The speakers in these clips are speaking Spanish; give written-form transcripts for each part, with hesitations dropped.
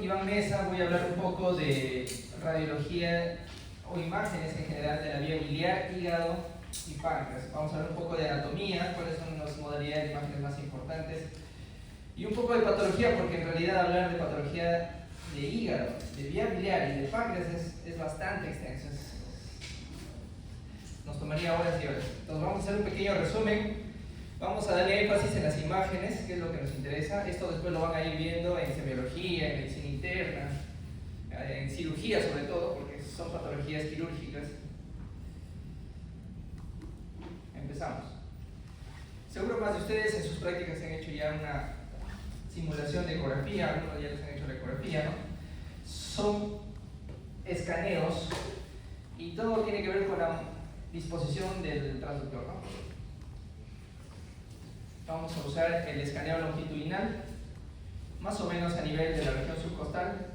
Iván Mesa, voy a hablar un poco de radiología o imágenes en general de la vía biliar, hígado y páncreas. Vamos a hablar un poco de anatomía, cuáles son las modalidades de imágenes más importantes, y un poco de patología, porque en realidad hablar de patología de hígado, de vía biliar y de páncreas es bastante extenso. Nos tomaría horas y horas. Entonces vamos a hacer un pequeño resumen. Vamos a darle énfasis en las imágenes, que es lo que nos interesa. Esto después lo van a ir viendo en semiología, en medicina interna, en cirugía sobre todo, porque son patologías quirúrgicas. Empezamos. Seguro más de ustedes en sus prácticas han hecho ya una simulación de ecografía, algunos ya les han hecho la ecografía, ¿no? Son escaneos y todo tiene que ver con la disposición del transductor, ¿no? Vamos a usar el escaneo longitudinal, más o menos a nivel de la región subcostal,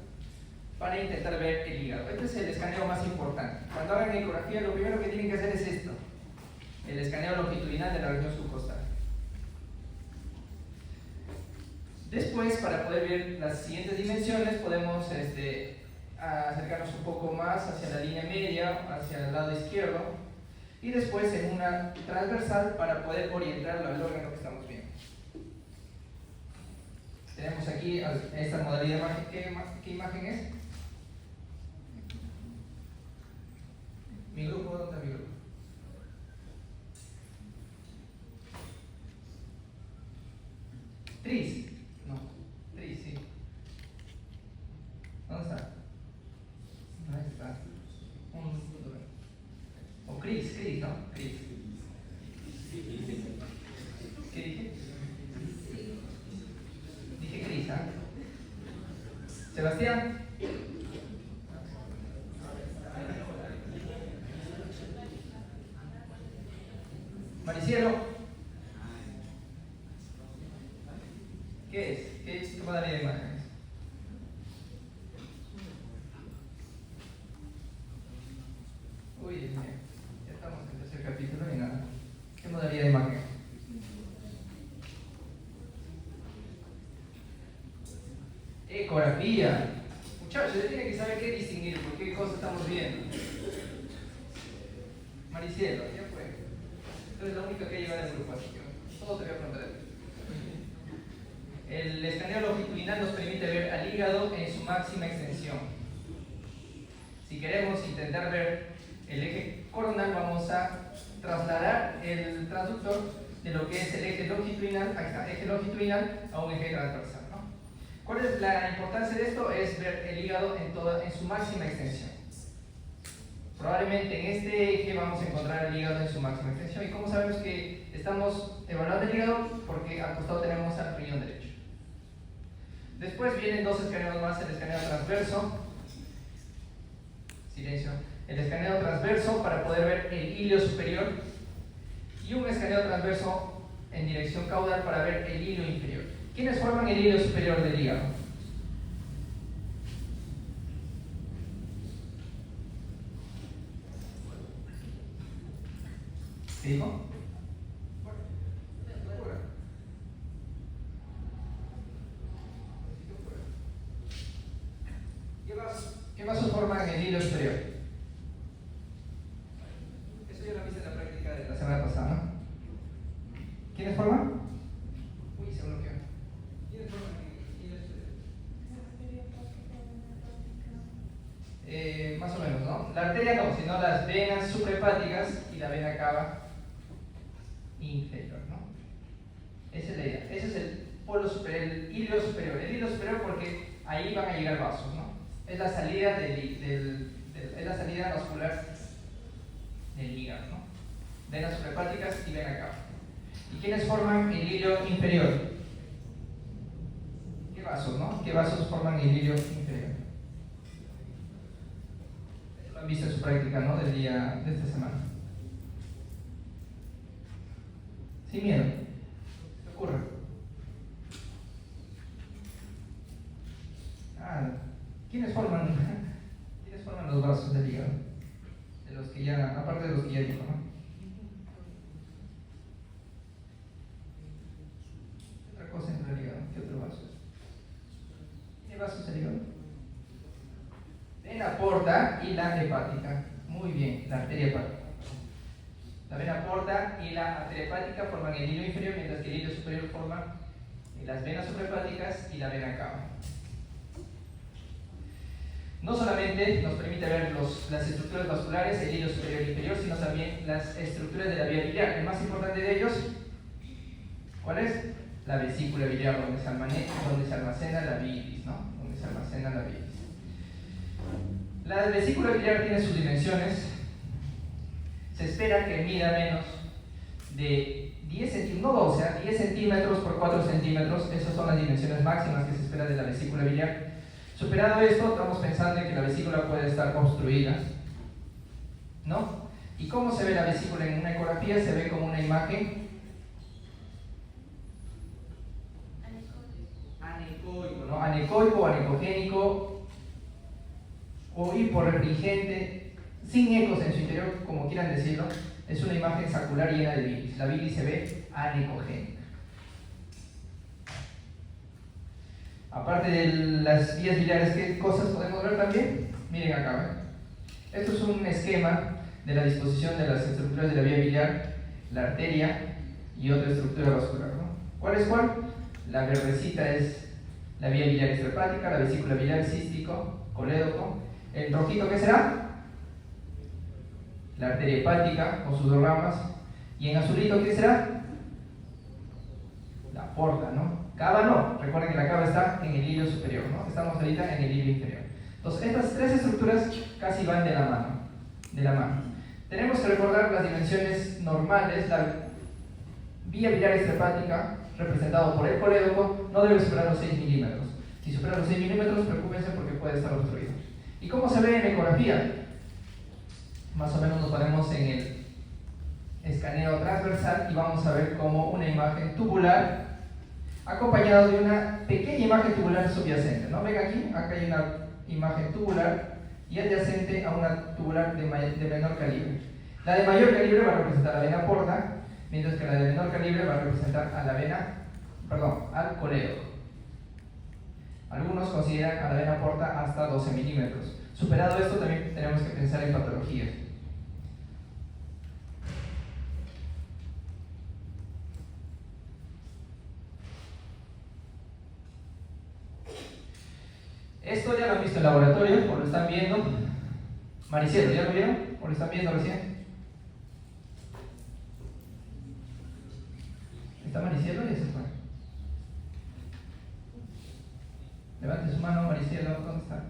para intentar ver el hígado. Este es el escaneo más importante. Cuando hagan ecografía, lo primero que tienen que hacer es esto, el escaneo longitudinal de la región subcostal. Después, para poder ver las siguientes dimensiones, podemos acercarnos un poco más hacia la línea media, hacia el lado izquierdo, y después en una transversal para poder orientarlo al órgano que estamos viendo. Tenemos aquí esta modalidad de imagen. ¿Qué imagen es? ¿Mi grupo? ¿Dónde está mi grupo? Tris. No, Tris, sí. ¿Dónde está? Ahí está. O Cris, ¿no? Cris. ¿Qué dije? Dije Cris, ¿ah? Sebastián. Maricielo. ¿Qué es? ¿Qué modalidad de imágenes? Uy, Dios mío. Ya estamos en el tercer capítulo y nada. ¿Qué modalidad de imagen? Ecografía. Muchachos, ya tienen que saber qué distinguir, por qué cosa estamos viendo. Maricielo, ya fue. Tú eres la única que lleva en el grupo, así que todo te voy a preguntar. El escaneo longitudinal nos permite ver al hígado en su máxima extensión. Si queremos intentar ver el eje coronal, vamos a trasladar el transductor de lo que es el eje longitudinal, ahí está, eje longitudinal a un eje transversal, ¿no? ¿Cuál es la importancia de esto? Es ver el hígado en su máxima extensión. Probablemente en este eje vamos a encontrar el hígado en su máxima extensión. ¿Y cómo sabemos que estamos evaluando el hígado? Porque al costado tenemos al riñón derecho. Después vienen dos escaneos más, el escaneo transverso. Silencio. El escaneo transverso para poder ver el ilio superior y un escaneo transverso en dirección caudal para ver el ilio inferior. ¿Quiénes forman el ilio superior del hígado? ¿Qué dijo? ¿Qué vasos forman el hilo superior? Eso ya lo viste en la práctica de la semana pasada, ¿no? ¿Quiénes forman? Uy, se bloqueó. ¿Quiénes forman el hilo superior? Más o menos, ¿no? La arteria no, sino las venas suprahepáticas y la vena cava inferior, ¿no? Esa es la idea. Ese es el polo superior, el hilo superior. El hilo superior porque ahí van a llegar vasos, ¿no? Es la salida es la salida vascular del hígado, ¿no? Venas suprahepáticas y vena cava. ¿Y quiénes forman el hilo inferior? ¿Qué vasos, no? ¿Qué vasos forman el hilo inferior? Eso lo han visto en su práctica, ¿no? Del día de esta semana. Sin miedo. ¿Qué ocurre? ¿Quiénes forman los vasos del hígado? De los que ya, aparte de los que ya dijo, ¿no? ¿Qué otra cosa entra al hígado? ¿Qué otro vaso? ¿Tiene vasos el hígado? vena porta y la hepática. Muy bien, la arteria hepática. La vena porta y la arteria hepática forman el hilo inferior, mientras que el hilo superior forma las venas suprahepáticas y la vena cava. No solamente nos permite ver las estructuras vasculares, el hilo superior e inferior, sino también las estructuras de la vía biliar. El más importante de ellos, ¿cuál es? La vesícula biliar, donde se almacena la bilis, ¿no? Donde se almacena la bilis. La vesícula biliar tiene sus dimensiones. Se espera que mida menos de 10 centímetros, no 12, 10 centímetros por 4 centímetros. Esas son las dimensiones máximas que se espera de la vesícula biliar. Superado esto, estamos pensando en que la vesícula puede estar obstruida, ¿no? ¿Y cómo se ve la vesícula en una ecografía? Se ve como una imagen anecoico, ¿no? Anecoico, anecogénico o hiporrefringente, sin ecos en su interior, como quieran decirlo. Es una imagen sacular llena de bilis. La bilis se ve anecogénica. Aparte de las vías biliares, ¿qué cosas podemos ver también? Miren acá, ¿ven? Esto es un esquema de la disposición de las estructuras de la vía biliar, la arteria y otra estructura vascular, ¿no? ¿Cuál es cuál? La verdecita es la vía biliar extrahepática, la vesícula biliar, cístico, colédoco. ¿El rojito qué será? La arteria hepática con sus dos ramas. ¿Y en azulito qué será? La porta, ¿no? Cava no, recuerden que la cava está en el hilo superior, ¿no? Estamos ahorita en el hilo inferior. Entonces, estas tres estructuras casi van de la mano. Tenemos que recordar las dimensiones normales. La vía biliar extrahepática, representado por el colédoco, no debe superar los 6 milímetros. Si supera los 6 milímetros, preocúpense porque puede estar obstruido. ¿Y cómo se ve en ecografía? Más o menos nos ponemos en el escaneo transversal y vamos a ver como una imagen tubular acompañado de una pequeña imagen tubular subyacente, ¿no? Ven aquí, acá hay una imagen tubular y adyacente a una tubular de menor calibre. La de mayor calibre va a representar a la vena porta, mientras que la de menor calibre va a representar a la al colédoco. Algunos consideran a la vena porta hasta 12 milímetros. Superado esto, también tenemos que pensar en patologías. Esto ya lo han visto en laboratorio, o lo están viendo. Maricielo, ¿ya lo vieron? ¿O lo están viendo recién? ¿Está Maricielo? Ya se fue. Levante su mano, Maricielo, ¿dónde está?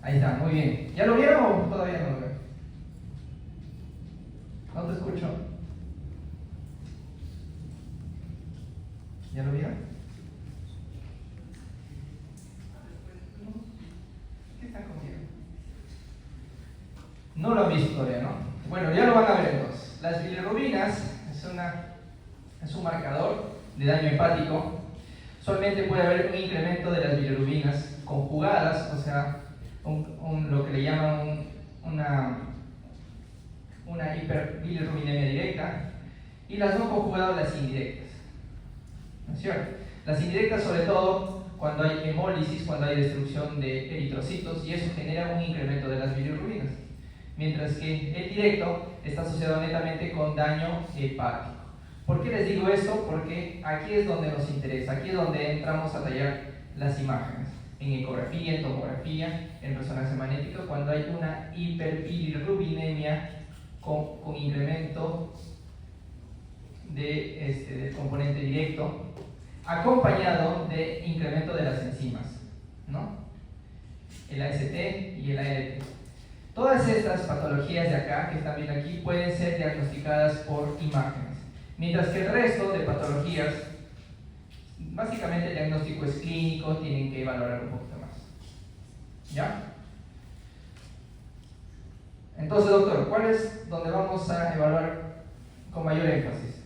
Ahí está, muy bien. ¿Ya lo vieron o todavía no lo ven? No te escucho. ¿Ya lo vieron? ¿Qué están comiendo? No lo han visto todavía, ¿no? Bueno, ya lo van a ver entonces. Las bilirrubinas es un marcador de daño hepático. Solamente puede haber un incremento de las bilirrubinas conjugadas, o sea, lo que le llaman una hiperbilirrubinemia directa, y las no conjugadas, las indirectas. ¿No es cierto? Las indirectas, sobre todo cuando hay hemólisis, cuando hay destrucción de eritrocitos, y eso genera un incremento de las bilirrubinas. Mientras que el directo está asociado netamente con daño hepático. ¿Por qué les digo esto? Porque aquí es donde nos interesa, aquí es donde entramos a tallar las imágenes. En ecografía, en tomografía, en resonancia magnética, cuando hay una hiperbilirrubinemia con incremento del componente directo, acompañado de incremento de las enzimas, ¿no? El AST y el ALT. Todas estas patologías de acá, que están bien aquí, pueden ser diagnosticadas por imágenes, mientras que el resto de patologías, básicamente el diagnóstico es clínico, tienen que valorar un poquito más. ¿Ya? Entonces, doctor, ¿cuál es donde vamos a evaluar con mayor énfasis?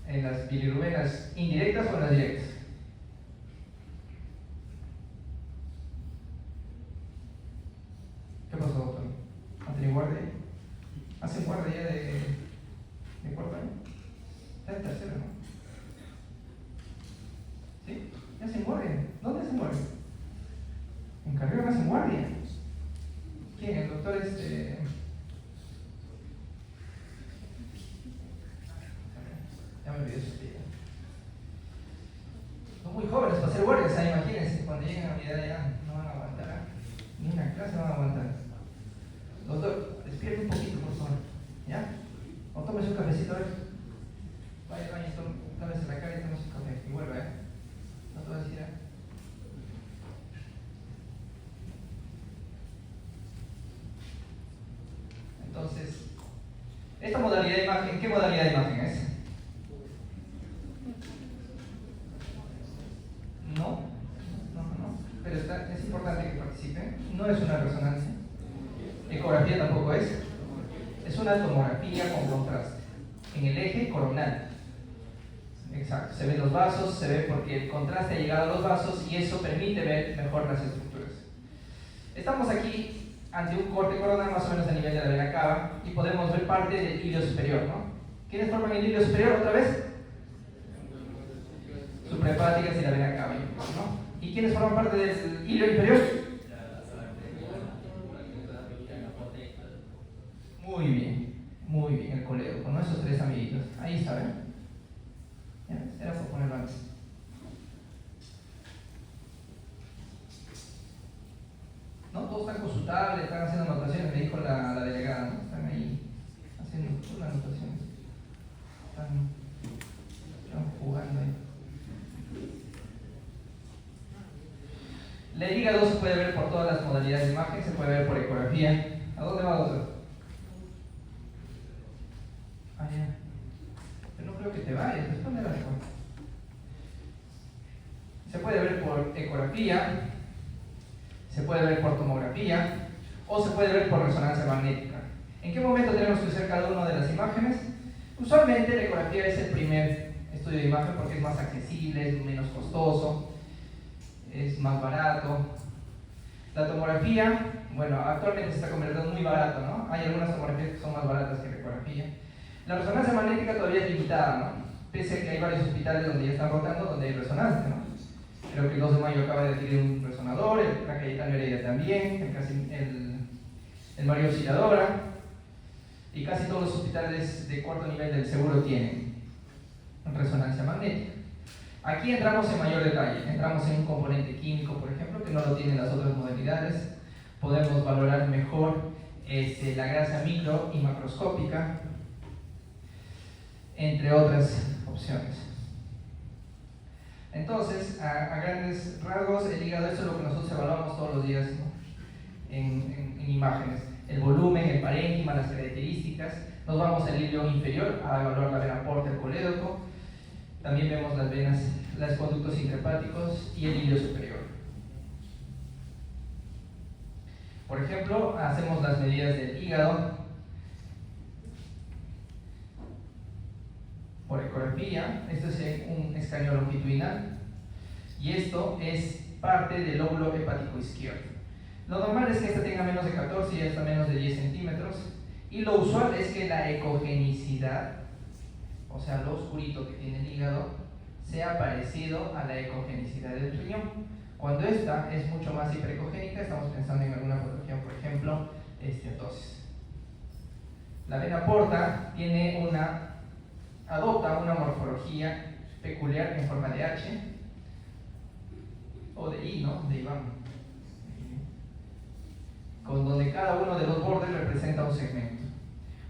¿En las bilirrubinas indirectas o en las directas? ¿Qué pasó, doctor? ¿Han tenido guardia? ¿Hacen guardia ya de cuarto año? Está en tercero, ¿no? ¿Sí? ¿Ya hacen guardia? ¿Dónde hacen guardia? En carrera más en guardia. ¿Quién? El doctor ya me olvidé su vida. Son muy jóvenes para ser guardias, imagínense, cuando lleguen a mi edad ya no van a aguantar, ni una clase van a aguantar. Doctor, despierte un poquito, por favor, ¿ya? O tómese un cafecito, a ver. Vaya al baño, tómese la cara y tómese un café, y vuelva, no te voy a decir, Entonces, esta modalidad de imagen, ¿qué modalidad de imagen es? No, pero es importante que participen. No es una resonancia. Ecografía tampoco es. Es una tomografía con contraste en el eje coronal. Exacto, se ven los vasos, se ve porque el contraste ha llegado a los vasos y eso permite ver mejor las estructuras. Estamos aquí ante un corte coronal más o menos a nivel de la vena cava y podemos ver parte del ilio superior, ¿no? ¿Quiénes forman el ilio superior otra vez? Suprahepáticas y la vena cava, ¿no? ¿Y quiénes forman parte del ilio inferior? Muy bien, el colédoco, con esos tres amiguitos. Ahí está, ¿ven? Ya, era por ponerlo antes. ¿No? Todos están consultables, están haciendo anotaciones, me dijo la delegada, ¿no? Están ahí haciendo todas las anotaciones. Están jugando ahí. El hígado se puede ver por todas las modalidades de imagen, se puede ver por ecografía. ¿A dónde va, doctor? Ah, ya. Pero no creo que te vayas, después de la mejor. Se puede ver por ecografía, se puede ver por tomografía o se puede ver por resonancia magnética. ¿En qué momento tenemos que usar cada una de las imágenes? Usualmente la ecografía es el primer estudio de imagen porque es más accesible, es menos costoso, es más barato. La tomografía, bueno, actualmente se está convirtiendo muy barato, ¿no? Hay algunas tomografías que son más baratas que la ecografía. La resonancia magnética todavía es limitada, ¿no? Pese a que hay varios hospitales donde ya están rotando, donde hay resonancia, ¿no? Creo que el 2 de mayo acaba de adquirir un resonador, la Cayetano Heredia también, el Mario Auxiliadora, y casi todos los hospitales de cuarto nivel del seguro tienen resonancia magnética. Aquí entramos en mayor detalle, entramos en un componente químico, por ejemplo, que no lo tienen las otras modalidades. Podemos valorar mejor la grasa micro y macroscópica, entre otras opciones. Entonces, a grandes rasgos, el hígado, eso es lo que nosotros evaluamos todos los días, ¿no? en imágenes. El volumen, el parénquima, las características. Nos vamos al ilio inferior a evaluar la vena porta, el colédoco. También vemos las venas, los conductos intrahepáticos y el ilio superior. Por ejemplo, hacemos las medidas del hígado por ecografía. Esto es un escaneo longitudinal y esto es parte del lóbulo hepático izquierdo. Lo normal es que esta tenga menos de 14 y esta menos de 10 centímetros, y lo usual es que la ecogenicidad, o sea, lo oscurito que tiene el hígado, sea parecido a la ecogenicidad del riñón. Cuando esta es mucho más hiperecogénica, estamos pensando en alguna patología, por ejemplo, esteatosis. La vena porta adopta una morfología peculiar en forma de H o de I, ¿no? De Iván, con donde cada uno de los bordes representa un segmento.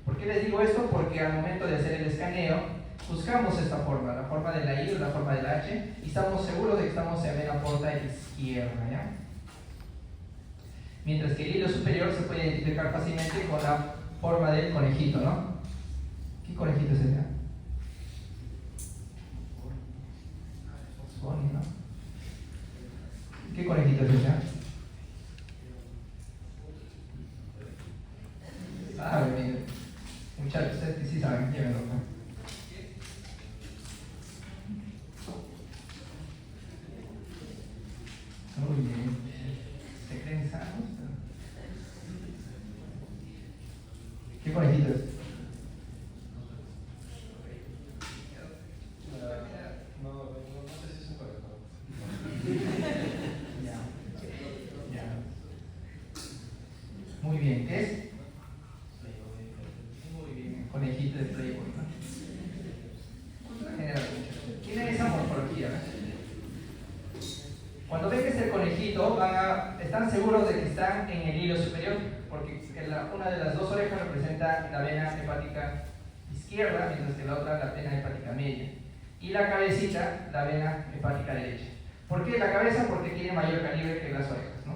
¿Por qué les digo esto? Porque al momento de hacer el escaneo buscamos esta forma, la forma de la I o la forma de la H, y estamos seguros de que estamos en vena porta izquierda, ¿ya? Mientras que el hilo superior se puede identificar fácilmente con la forma del conejito, ¿no? ¿Qué conejito es ese? ¿No? ¿Qué conejito es ese? Mire. Muchachos, ustedes que sí saben, llévenlo, ¿no? Muy bien. ¿Se creen sanos? ¿Qué conejito es? No sé si es un conejo. Ya. Cuando ven que es el conejito, están seguros de que están en el hilo superior, porque una de las dos orejas representa la vena hepática izquierda, mientras que la otra la vena hepática media. Y la cabecita, la vena hepática derecha. ¿Por qué la cabeza? Porque tiene mayor calibre que las orejas, ¿no?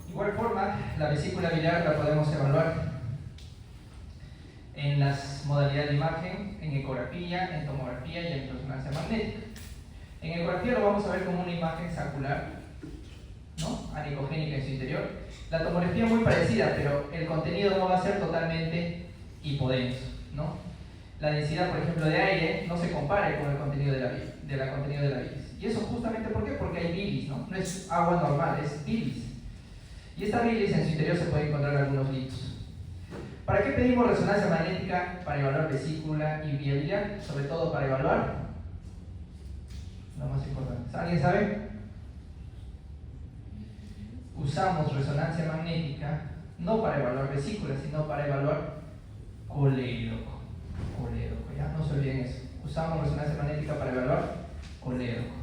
De igual forma, la vesícula biliar la podemos evaluar en las modalidades de imagen, en ecografía, en tomografía y en resonancia magnética. En ecografía lo vamos a ver como una imagen sacular, ¿no? Anicogénica en su interior. La tomografía es muy parecida, pero el contenido no va a ser totalmente hipodenso, ¿no? La densidad, por ejemplo, de aire no se compara con el contenido de la contenido de la bilis. ¿Y eso justamente por qué? Porque hay bilis, ¿no? No es agua normal, es bilis. Y esta bilis en su interior se puede encontrar algunos litos. ¿Para qué pedimos resonancia magnética? Para evaluar vesícula y vía biliar, sobre todo para evaluar lo más importante. ¿Alguien sabe? Usamos resonancia magnética no para evaluar vesícula, sino para evaluar colédoco. Colédoco, ¿ya? No se olviden eso. Usamos resonancia magnética para evaluar colédoco.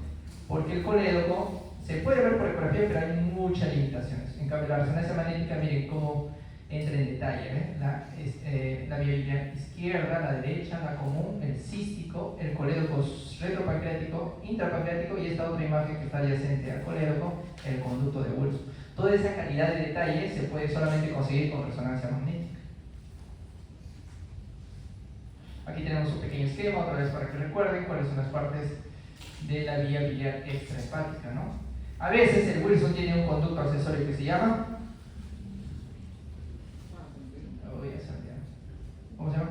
Porque el colédoco se puede ver por ecografía, pero hay muchas limitaciones. En cambio, la resonancia magnética, miren cómo entra en detalle, ¿eh? La vía biliar izquierda, la derecha, la común, el cístico, el colédoco retropancreático, intrapancreático y esta otra imagen que está adyacente al colédoco, el conducto de Wilson. Toda esa calidad de detalle se puede solamente conseguir con resonancia magnética. Aquí tenemos un pequeño esquema, otra vez para que recuerden cuáles son las partes de la vía biliar extrahepática, ¿no? A veces el Wilson tiene un conducto accesorio que se llama... ¿Cómo se llama?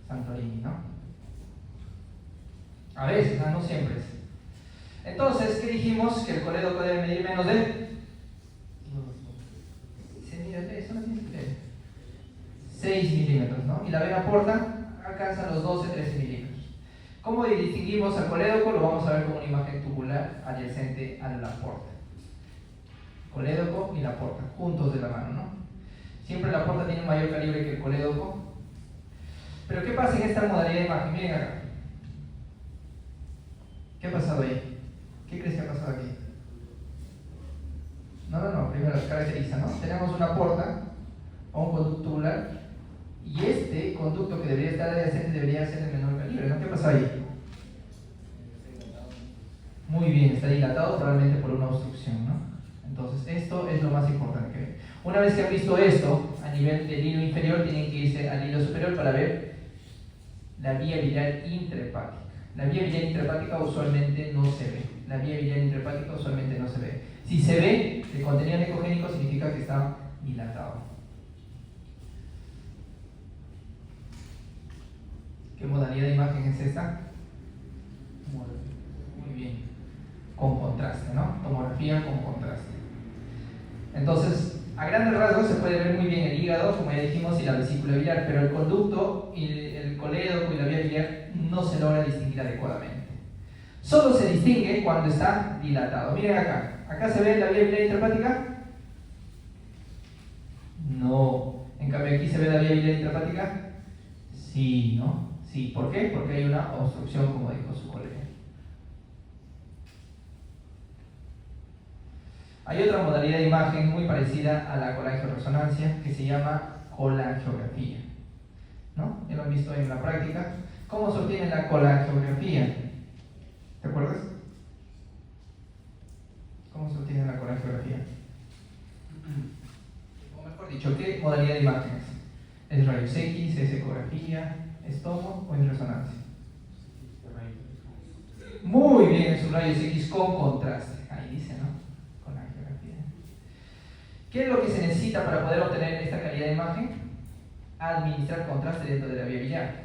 Santorini, ¿no? A veces, no siempre. Entonces, ¿qué dijimos? Que el colédoco debe medir menos de... Se mira, eso no tiene que ver. 6 milímetros, ¿no? Y la vena porta alcanza los 12-13 milímetros. ¿Cómo distinguimos al colédoco? Lo vamos a ver como una imagen tubular adyacente a la porta. Colédoco y la porta, juntos de la mano, ¿no? Siempre la porta tiene un mayor calibre que el colédoco. Pero ¿qué pasa en esta modalidad de imagen? Miren acá. ¿Qué ha pasado ahí? ¿Qué crees que ha pasado aquí? No, primero caracteriza, ¿no? Tenemos una porta o un conducto tubular y este conducto que debería estar adyacente debería ser de menor calibre, ¿no? ¿Qué pasa ahí? Muy bien, está dilatado probablemente por una obstrucción, ¿no? Entonces esto es lo más importante que ver. Una vez que han visto esto, a nivel del hilo inferior tienen que irse al hilo superior para ver la vía biliar intrahepática. La vía biliar intrahepática usualmente no se ve. La vía biliar intrahepática usualmente no se ve. Si se ve el contenido anicogénico significa que está dilatado. ¿Qué modalidad de imagen es esta? Muy bien. Con contraste, ¿no? Tomografía con contraste. Entonces, a grandes rasgos se puede ver muy bien el hígado, como ya dijimos, y la vesícula biliar, pero el conducto y el colédoco y la vía biliar no se logra distinguir adecuadamente. Solo se distingue cuando está dilatado. Miren acá. ¿Acá se ve la vía biliar intrahepática? No. En cambio, aquí se ve la vía biliar intrahepática. Sí, ¿no? Sí. ¿Por qué? Porque hay una obstrucción, como dijo su colega. Hay otra modalidad de imagen muy parecida a la colangioresonancia que se llama colangiografía, ¿no? Ya lo han visto en la práctica. ¿Cómo se obtiene la colangiografía? ¿Te acuerdas? ¿Cómo se obtiene la colangiografía? O mejor dicho, ¿qué modalidad de imágenes? ¿Es rayos X, es ecografía, es tomo o es resonancia? Muy bien, es un rayos X con contraste. Ahí dice, ¿no? ¿Qué es lo que se necesita para poder obtener esta calidad de imagen? Administrar contraste dentro de la vía biliar.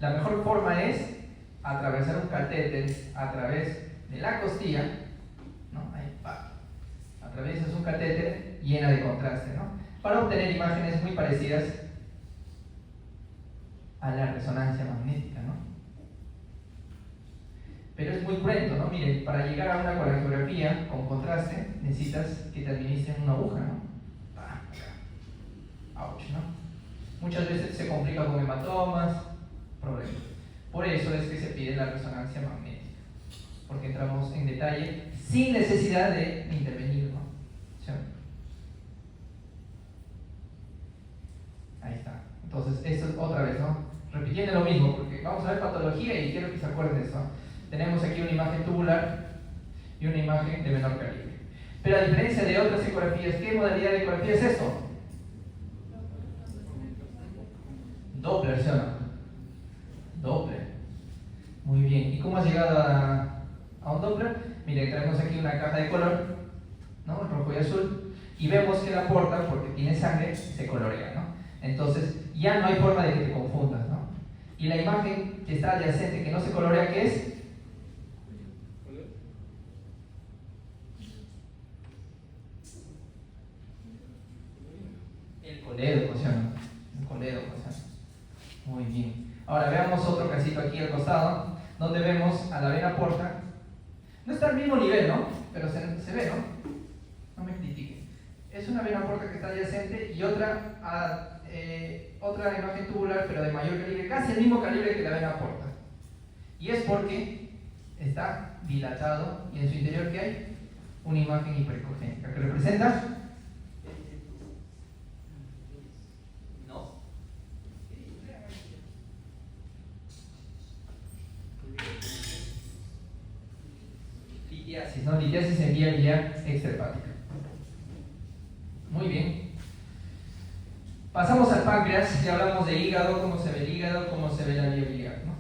La mejor forma es atravesar un catéter a través de la costilla, ¿no? Ahí va. Atraviesas un catéter llena de contraste, ¿no? Para obtener imágenes muy parecidas a la resonancia magnética, ¿no? Pero es muy cruento, ¿no? Miren, para llegar a una colangiografía con contraste necesitas que te administren una aguja, ¿no? Ouch, ¿no? Muchas veces se complica con hematomas, problemas. Por eso es que se pide la resonancia magnética, porque entramos en detalle sin necesidad de intervenir, ¿no? ¿Sí? Ahí está. Entonces, esto es otra vez, ¿no? Repitiendo lo mismo, porque vamos a ver patología y quiero que se acuerden de eso. Tenemos aquí una imagen tubular y una imagen de menor calibre. Pero a diferencia de otras ecografías, ¿qué modalidad de ecografía es esto? Doppler, ¿sí o no? Doppler. Muy bien. ¿Y cómo has llegado a un Doppler? Miren, tenemos aquí una caja de color, ¿no? Rojo y azul. Y vemos que la porta, porque tiene sangre, se colorea, ¿no? Entonces, ya no hay forma de que te confundas, ¿no? Y la imagen que está adyacente, que no se colorea, ¿qué es? El colédoco, ¿sí o no? El colédoco, ¿sí o no? Muy bien. Ahora veamos otro casito aquí al costado, donde vemos a la vena porta. No está al mismo nivel, ¿no? Pero se ve, ¿no? No me critiquen. Es una vena porta que está adyacente y otra imagen tubular, pero de mayor calibre, casi el mismo calibre que la vena porta. Y es porque está dilatado y en su interior, ¿qué hay? Una imagen hipericogénica que representa litiasis, ¿no? Litiasis en vía biliar extrahepática. Muy bien. Pasamos al páncreas, ya hablamos de hígado, cómo se ve el hígado, cómo se ve la vía biliar, ¿no?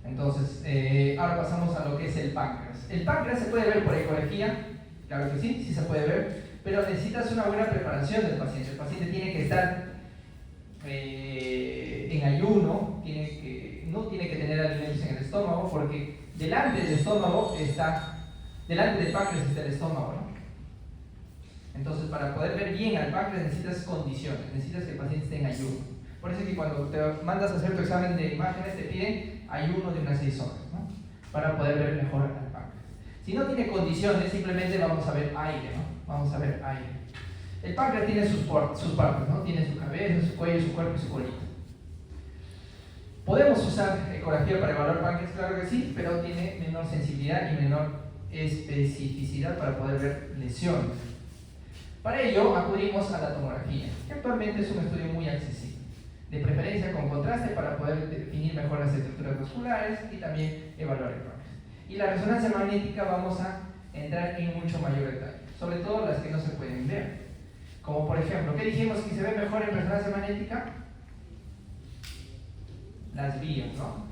Entonces, ahora pasamos a lo que es el páncreas. El páncreas se puede ver por ecografía, claro que sí, sí se puede ver, pero necesitas una buena preparación del paciente. El paciente tiene que estar en ayuno, no tiene que tener alimentos en el estómago, porque delante del páncreas está el estómago, ¿no? Entonces, para poder ver bien al páncreas necesitas condiciones, necesitas que el paciente esté en ayuno. Por eso es que cuando te mandas a hacer tu examen de imágenes te piden ayuno de unas 6 horas, ¿no? Para poder ver mejor al páncreas. Si no tiene condiciones, simplemente vamos a ver aire, ¿no? Vamos a ver aire. El páncreas tiene sus partes, ¿no? Tiene su cabeza, su cuello, su cuerpo y su colita. ¿Podemos usar ecografía para evaluar páncreas? Claro que sí, pero tiene menor sensibilidad y menor especificidad para poder ver lesiones. Para ello acudimos a la tomografía, que actualmente es un estudio muy accesible, de preferencia con contraste para poder definir mejor las estructuras musculares y también evaluar el páncreas. Y la resonancia magnética vamos a entrar en mucho mayor detalle, sobre todo las que no se pueden ver. Como por ejemplo, ¿qué dijimos que se ve mejor en resonancia magnética? Las vías, ¿no?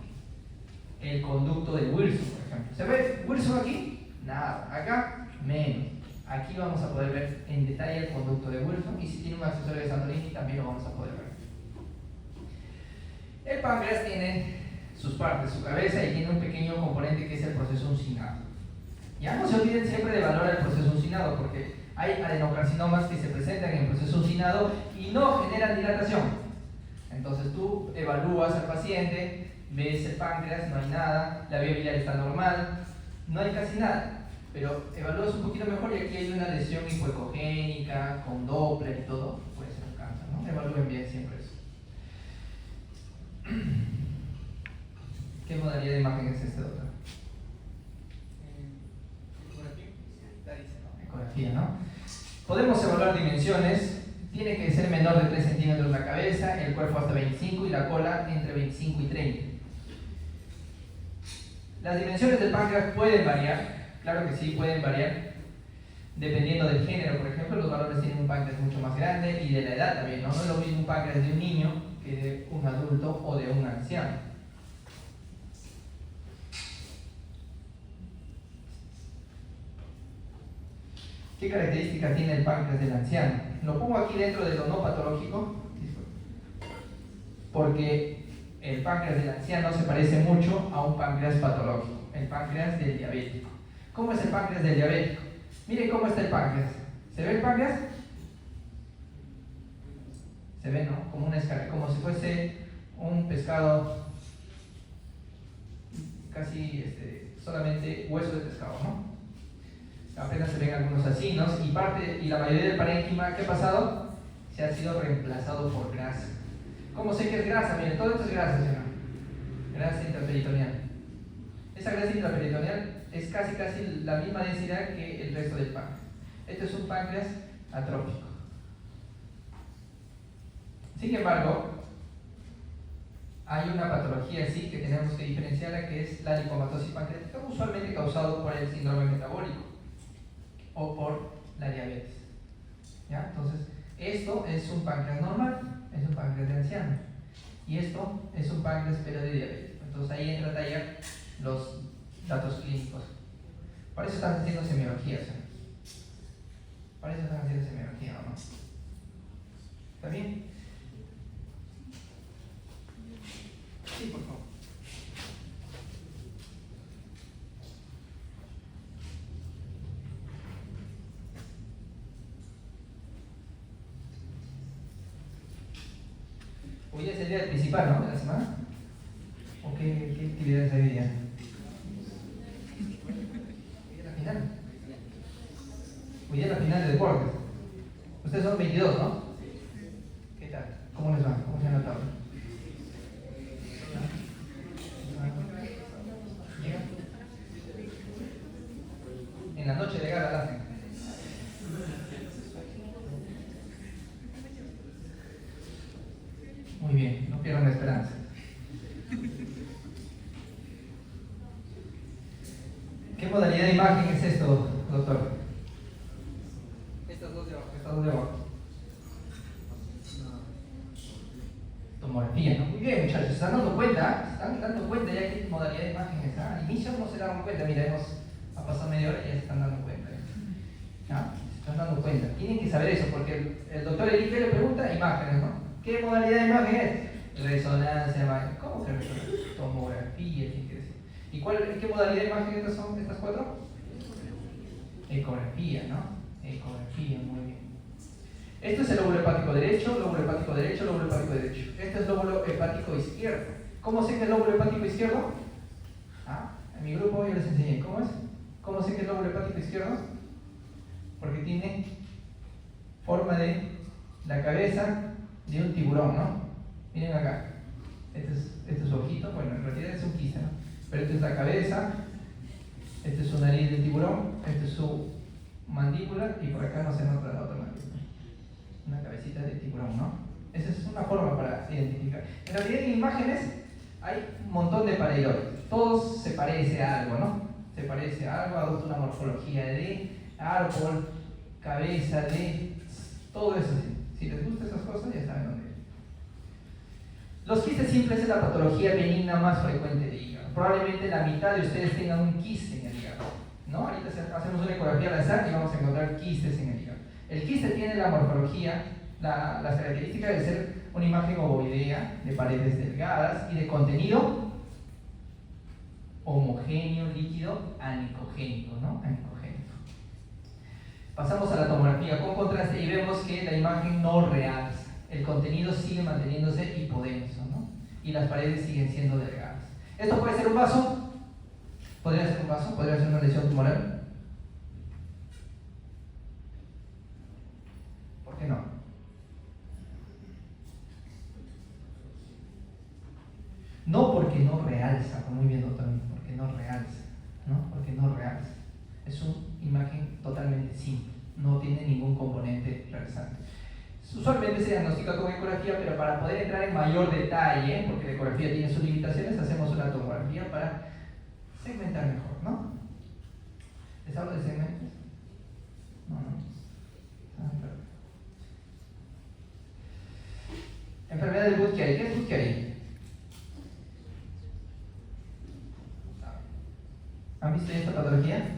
El conducto de Wilson, por ejemplo. ¿Se ve Wilson aquí? Nada. Acá, menos. Aquí vamos a poder ver en detalle el conducto de Wilson y si tiene un accesorio de Santorini también lo vamos a poder ver. El páncreas tiene sus partes, su cabeza y tiene un pequeño componente que es el proceso uncinado. Ya no se olviden siempre de valorar el proceso uncinado porque hay adenocarcinomas que se presentan en el proceso uncinado y no generan dilatación. Entonces tú evalúas al paciente, ves el páncreas, no hay nada, la vía biliar está normal, no hay casi nada. Pero evalúas un poquito mejor y aquí hay una lesión hipoecogénica, con Doppler y todo, puede ser un cáncer, ¿no? Evalúen bien siempre eso. ¿Qué modalidad de imagen es este, doctor? Ecografía, ¿no? Podemos evaluar dimensiones, tiene que ser menor de 3 centímetros la cabeza, el cuerpo hasta 25 y la cola entre 25 y 30. Las dimensiones del páncreas pueden variar. Claro que sí, pueden variar dependiendo del género. Por ejemplo, los varones tienen un páncreas mucho más grande y de la edad también, ¿no? No es lo mismo un páncreas de un niño que de un adulto o de un anciano. ¿Qué características tiene el páncreas del anciano? Lo pongo aquí dentro de lo no patológico porque el páncreas del anciano se parece mucho a un páncreas patológico, el páncreas del diabético. ¿Cómo es el páncreas del diabético? Miren cómo está el páncreas. ¿Se ve el páncreas? Se ve, ¿no? Como una escala, como si fuese un pescado, casi solamente hueso de pescado, ¿no? Apenas se ven algunos acinos y la mayoría del parénquima, ¿qué ha pasado? Se se ha sido reemplazado por grasa. ¿Cómo sé que es grasa? Miren, todo esto es grasa, ¿sí o no? Grasa intraperitoneal. Esa grasa intraperitoneal es casi la misma densidad que el resto del páncreas. Este es un páncreas atrófico. Sin embargo, hay una patología así que tenemos que diferenciarla, que es la lipomatosis pancreática, usualmente causado por el síndrome metabólico o por la diabetes. ¿Ya? Entonces, esto es un páncreas normal, es un páncreas de anciano, y esto es un páncreas pero de diabetes. Entonces ahí entra a tallar los datos clínicos. Para eso están haciendo semiología, ¿sí? Para eso están haciendo semiología, ¿no? ¿Está bien? Sí, por favor. Hoy es el día principal, ¿no? De la semana. ¿O qué actividades hay hoy día? Hoy es la final. Hoy es la final de deportes. Ustedes son 22, ¿no? ¿Qué tal? ¿Cómo les va? ¿Cómo se han notado? ¿Llega? En la noche de gala la hacen. Muy bien, no pierdan la esperanza. ¿Qué modalidad de imagen es esto, doctor? Estas dos de abajo. Tomografía, ¿no? Muy bien, muchachos, ¿se están dando cuenta? ¿Se están dando cuenta ya qué modalidad de imagen es? Al inicio no se daban cuenta, mira, ha pasado media hora y ya se están dando cuenta. ¿Ya? Se están dando cuenta. Tienen que saber eso, porque el doctor Enrique le pregunta imágenes, ¿no? ¿Qué modalidad de imagen es? Resonancia, ¿cómo que resonancia? Tomografía, ¿qué quiere decir? ¿Y qué modalidad de imagen son estas cuatro? Ecografía, ¿no? Ecografía, muy bien. Esto es el lóbulo hepático derecho, lóbulo hepático derecho, lóbulo hepático derecho. Este es el lóbulo hepático izquierdo. ¿Cómo sé que es el lóbulo hepático izquierdo? En mi grupo yo les enseñé. ¿Cómo es? ¿Cómo sé que es el lóbulo hepático izquierdo? Porque tiene forma de la cabeza de un tiburón, ¿no? Miren acá. Este es su ojito, bueno, en realidad es un quiste, ¿no? Pero esta es la cabeza, este es su nariz de tiburón, este es su mandíbula y por acá no se nota la otra mandíbula. Una cabecita de tiburón, ¿no? Esa es una forma para identificar. En realidad en imágenes hay un montón de pareidoles. Todos se parece a algo, ¿no? Se parece a algo, adopta una morfología de árbol, cabeza de... todo eso sí. Si les gustan esas cosas ya saben dónde es. Los quistes simples es la patología benigna más frecuente del hígado. Probablemente la mitad de ustedes tengan un quiste en el hígado, ¿no? Ahorita hacemos una ecografía al azar y vamos a encontrar quistes en el hígado. El quiste tiene la morfología, las características de ser una imagen ovoidea, de paredes delgadas y de contenido homogéneo, líquido, anicogénico, ¿no? Anicogénico. Pasamos a la tomografía con contraste y vemos que la imagen no realza. El contenido sigue manteniéndose hipodenso, ¿no? Y las paredes siguen siendo delgadas. ¿Esto puede ser un vaso? ¿Podría ser un vaso? ¿Podría ser una lesión tumoral? ¿Por qué no? No porque no realza, como muy bien doctor, porque no realza, ¿no? Porque no realza. Es una imagen totalmente simple, no tiene ningún componente realzante. Usualmente se diagnostica con ecografía, pero para poder entrar en mayor detalle, porque la ecografía tiene sus limitaciones, hacemos una tomografía para segmentar mejor, ¿no? ¿Les hablo de segmentos? No. Enfermedad de Budd-Chiari. ¿Qué es Budd-Chiari? ¿Han visto esta patología?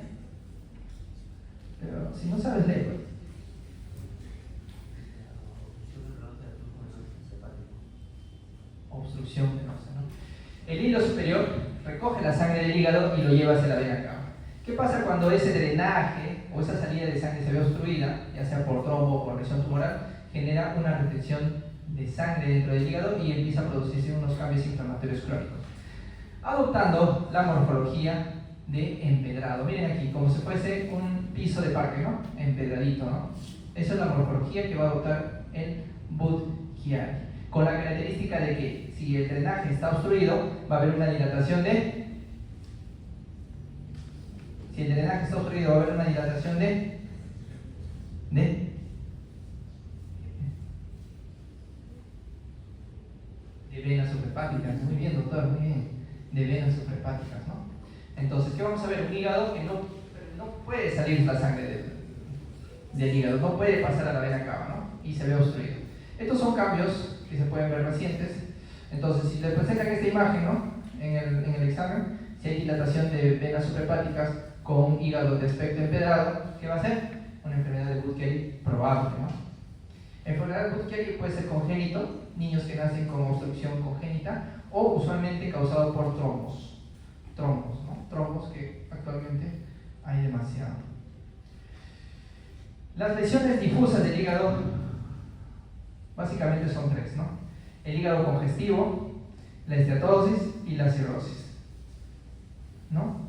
Pero si no sabes leer, obstrucción venosa, ¿no? El hilo superior recoge la sangre del hígado y lo lleva hacia la vena cava. ¿Qué pasa cuando ese drenaje o esa salida de sangre se ve obstruida, ya sea por trombo o por lesión tumoral? Genera una retención de sangre dentro del hígado y empieza a producirse unos cambios inflamatorios crónicos, adoptando la morfología de empedrado. Miren aquí, como si fuese un piso de parque, ¿no? Empedradito, ¿no? Esa es la morfología que va a adoptar el Budd-Chiari, con la característica de que si el drenaje está obstruido, va a haber una dilatación de... Si el drenaje está obstruido, va a haber una dilatación de venas suprahepáticas. Muy bien, doctor, muy bien. De venas suprahepáticas, ¿no? Entonces, ¿qué vamos a ver? Un hígado que no puede salir la sangre del hígado, no puede pasar a la vena cava, ¿no? Y se ve obstruido. Estos son cambios que se pueden ver recientes. Entonces, si le presentan esta imagen, ¿no? en el examen, si hay dilatación de venas suprahepáticas con hígado de aspecto empedrado, ¿qué va a ser? Una enfermedad de Budd-Chiari probable, ¿no? Enfermedad de Budd-Chiari puede ser congénito, niños que nacen con obstrucción congénita, o usualmente causado por trombos, ¿no? Trombos que actualmente hay demasiado. Las lesiones difusas del hígado básicamente son tres, ¿no? El hígado congestivo, la esteatosis y la cirrosis, ¿no?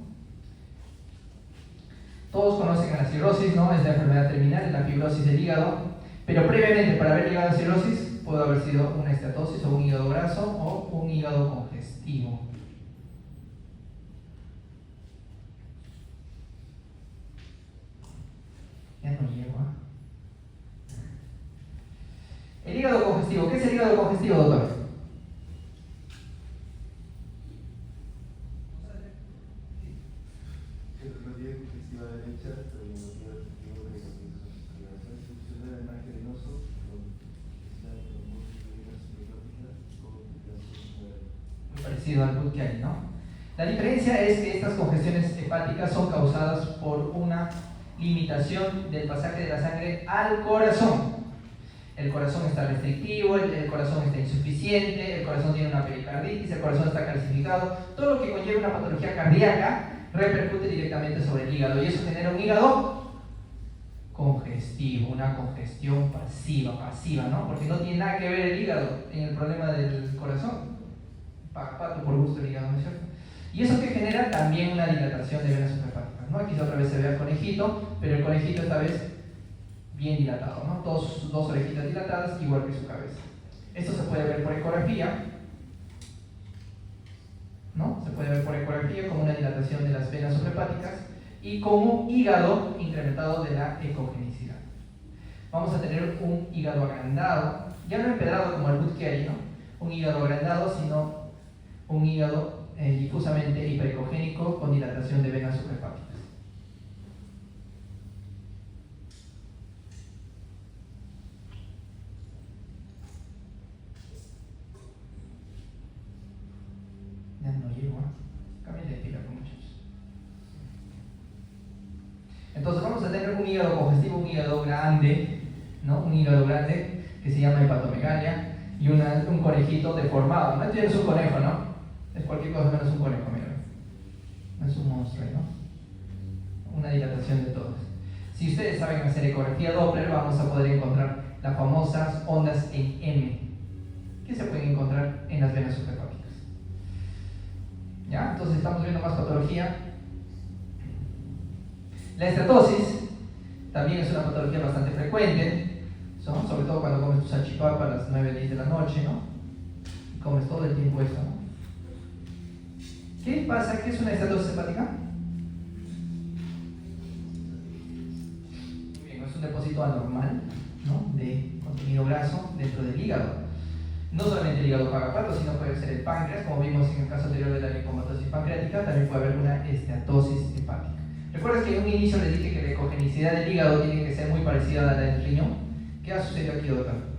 Todos conocen a la cirrosis, ¿no? Es la enfermedad terminal, es la fibrosis del hígado, pero previamente para haber llegado a cirrosis puede haber sido una esteatosis o un hígado graso o un hígado congestivo. Ya no llego, ¿eh? El hígado congestivo. ¿Qué es el hígado congestivo, doctor? Muy parecido al Budd-Chiari, ¿no? La diferencia es que estas congestiones hepáticas son causadas por una limitación del pasaje de la sangre al corazón. El corazón está restrictivo, el corazón está insuficiente, el corazón tiene una pericarditis, el corazón está calcificado. Todo lo que conlleva una patología cardíaca repercute directamente sobre el hígado y eso genera un hígado congestivo, una congestión pasiva, ¿no? Porque no tiene nada que ver el hígado en el problema del corazón. Pato por gusto el hígado, ¿no es cierto? Y eso que genera también una dilatación de venas suprahepáticas, ¿no? Aquí otra vez se ve al conejito, pero el conejito esta vez bien dilatado, ¿no? Dos orejitas dilatadas, igual que su cabeza. Esto se puede ver por ecografía, ¿no? Se puede ver por ecografía como una dilatación de las venas suprahepáticas y como un hígado incrementado de la ecogenicidad. Vamos a tener un hígado agrandado, ya no empedrado como el Budd-Chiari, ¿no? Un hígado agrandado, sino un hígado difusamente hiperecogénico con dilatación de venas suprahepáticas. Ya no llego, ¿eh? Cambien de pila con muchachos. Entonces vamos a tener un hígado congestivo, un hígado grande, ¿no? Un hígado grande que se llama hepatomegalia y un conejito deformado. No tienes un conejo, ¿no? Es cualquier cosa menos un conejo, mira. No es un monstruo, ¿no? Una dilatación de todas. Si ustedes saben hacer ecografía Doppler, vamos a poder encontrar las famosas ondas en M, que se pueden encontrar en las venas suprahepáticas. ¿Ya? Entonces estamos viendo más patología. La esteatosis también es una patología bastante frecuente, ¿no? Sobre todo cuando comes tu salchipapa a las 9, 10 de la noche, ¿no? Y comes todo el tiempo eso, ¿no? ¿Qué pasa? ¿Qué es una esteatosis hepática? Muy bien, es un depósito anormal, ¿no? De contenido graso dentro del hígado. No solamente el hígado paga pato, sino puede ser el páncreas, como vimos en el caso anterior de la linfomatosis pancreática, también puede haber una esteatosis hepática. ¿Recuerdas que en un inicio les dije que la ecogenicidad del hígado tiene que ser muy parecida a la del riñón? ¿Qué ha sucedido aquí, doctor?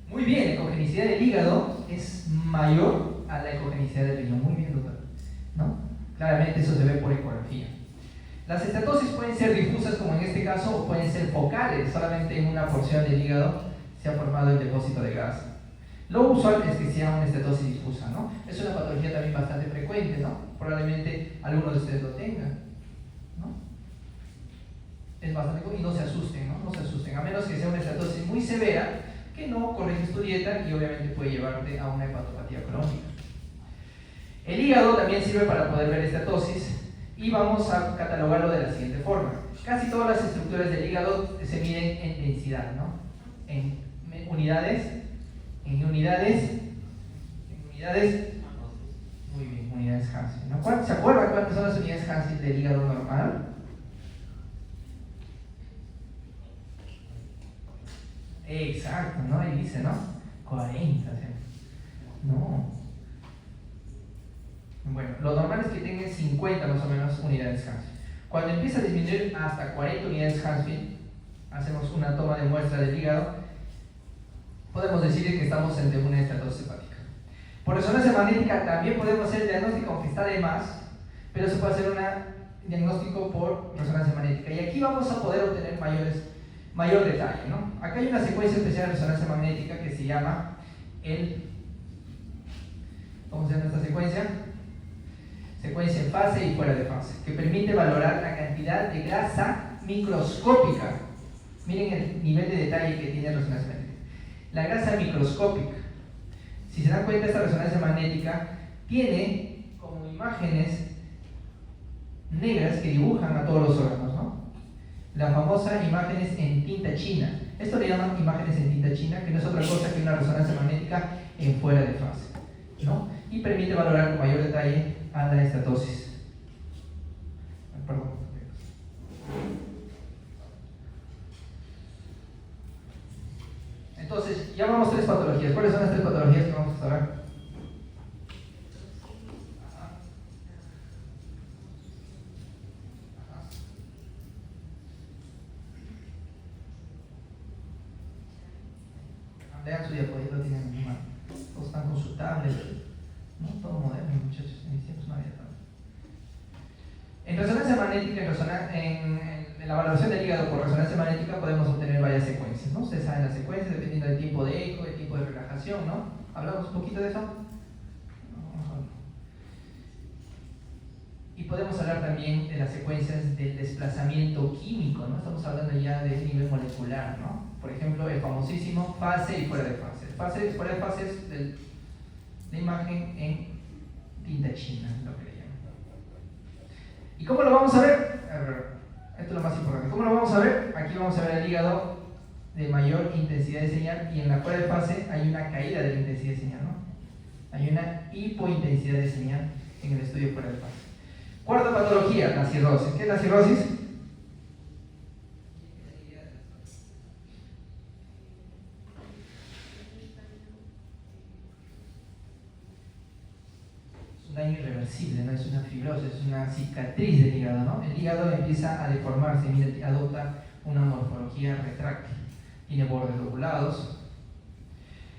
Muy bien, la ecogenicidad del hígado es mayor a la ecogenicidad del riñón. Muy bien, doctor, ¿no? Claramente eso se ve por ecografía. Las estatosis pueden ser difusas, como en este caso, o pueden ser focales. Solamente en una porción del hígado se ha formado el depósito de grasa. Lo usual es que sea una estatosis difusa, ¿no? Es una patología también bastante frecuente, ¿no? Probablemente algunos de ustedes lo tengan, ¿no? es bastante, y no se asusten, ¿no? No se asusten, a menos que sea una estatosis muy severa, que no corriges tu dieta y obviamente puede llevarte a una hepatopatía crónica. El hígado también sirve para poder ver estatosis y vamos a catalogarlo de la siguiente forma. Casi todas las estructuras del hígado se miden en densidad, ¿no? En unidades, muy bien, unidades Hansen, ¿no? ¿Se acuerdan cuántas son las unidades Hansen del hígado normal? Exacto, ¿no? Ahí dice, ¿no? 40, ¿sí? No. Bueno, lo normal es que tengan 50 más o menos unidades Hansen. Cuando empieza a disminuir hasta 40 unidades Hansen, hacemos una toma de muestra del hígado, podemos decir que estamos ante una estatosis hepática. Por resonancia magnética también podemos hacer el diagnóstico, aunque está de más, pero se puede hacer un diagnóstico por resonancia magnética. Y aquí vamos a poder obtener mayor detalle, ¿no? Acá hay una secuencia especial de resonancia magnética que se llama ¿cómo se llama esta secuencia? Secuencia en fase y fuera de fase, que permite valorar la cantidad de grasa microscópica. Miren el nivel de detalle que tiene la resonancia magnética. La grasa microscópica. Si se dan cuenta, esta resonancia magnética tiene como imágenes negras que dibujan a todos los órganos, ¿no? La famosa imágenes en tinta china. Esto le llaman imágenes en tinta china, que no es otra cosa que una resonancia magnética en fuera de fase, ¿no? Y permite valorar con mayor detalle a la estatosis. Perdón. Entonces, ya vamos 3 patologías. ¿Cuáles son las 3 patologías que vamos a saber? Vean su diapositiva, tienen en mano. Todos están consultables, ¿no? Todo moderno, muchachos. En mis tiempos no había tanto. En resonancia magnética, en la valoración del hígado por resonancia magnética podemos obtener varias secuencias, ¿no? Ustedes saben las secuencias dependiendo del tipo de eco, el tipo de relajación, ¿no? ¿Hablamos un poquito de eso? Y podemos hablar también de las secuencias del desplazamiento químico, ¿no? Estamos hablando ya de nivel molecular, ¿no? Por ejemplo, el famosísimo fase y fuera de fase. Fase y fuera de fase es la imagen en tinta china, lo que le llaman. ¿Y cómo lo vamos a ver? Esto es lo más importante. ¿Cómo lo vamos a ver? Aquí vamos a ver el hígado de mayor intensidad de señal y en la fuera de fase hay una caída de la intensidad de señal, ¿no? Hay una hipointensidad de señal en el estudio fuera de fase. Cuarta patología, la cirrosis. ¿Qué es la cirrosis? Es un daño irreversible, no es una fibrosis, es una cicatriz del hígado, ¿no? El hígado empieza a deformarse, mira, adopta una morfología retráctil, tiene bordes lobulados,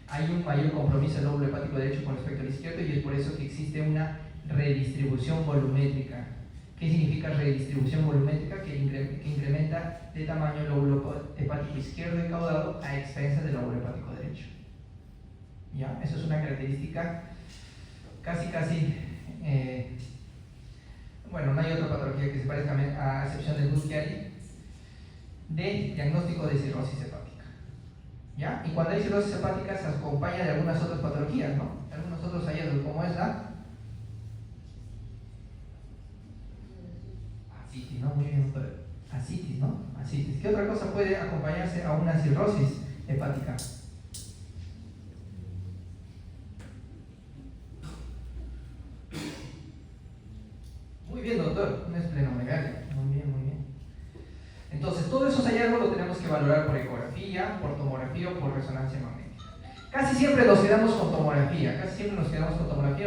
hay un mayor compromiso del lóbulo hepático derecho con respecto al izquierdo y es por eso que existe una redistribución volumétrica. ¿Qué significa redistribución volumétrica? Que incrementa de tamaño el lóbulo hepático izquierdo encaudado a expensas del lóbulo hepático derecho. ¿Ya? Eso es una característica casi, bueno, no hay otra patología que se parezca a excepción del Budd-Chiari, de diagnóstico de cirrosis hepática. ¿Ya? Y cuando hay cirrosis hepática se acompaña de algunas otras patologías, ¿no? Algunos otros hallazgos, como es la asitis, ¿no? Muy bien, doctor. Asitis, ¿no? Asitis. ¿Qué otra cosa puede acompañarse a una cirrosis hepática? Muy bien, doctor. Una esplenomegalia. Muy bien, muy bien. Entonces, todos esos hallazgos los tenemos que valorar por ecografía, por tomografía o por resonancia magnética. Casi siempre nos quedamos con tomografía,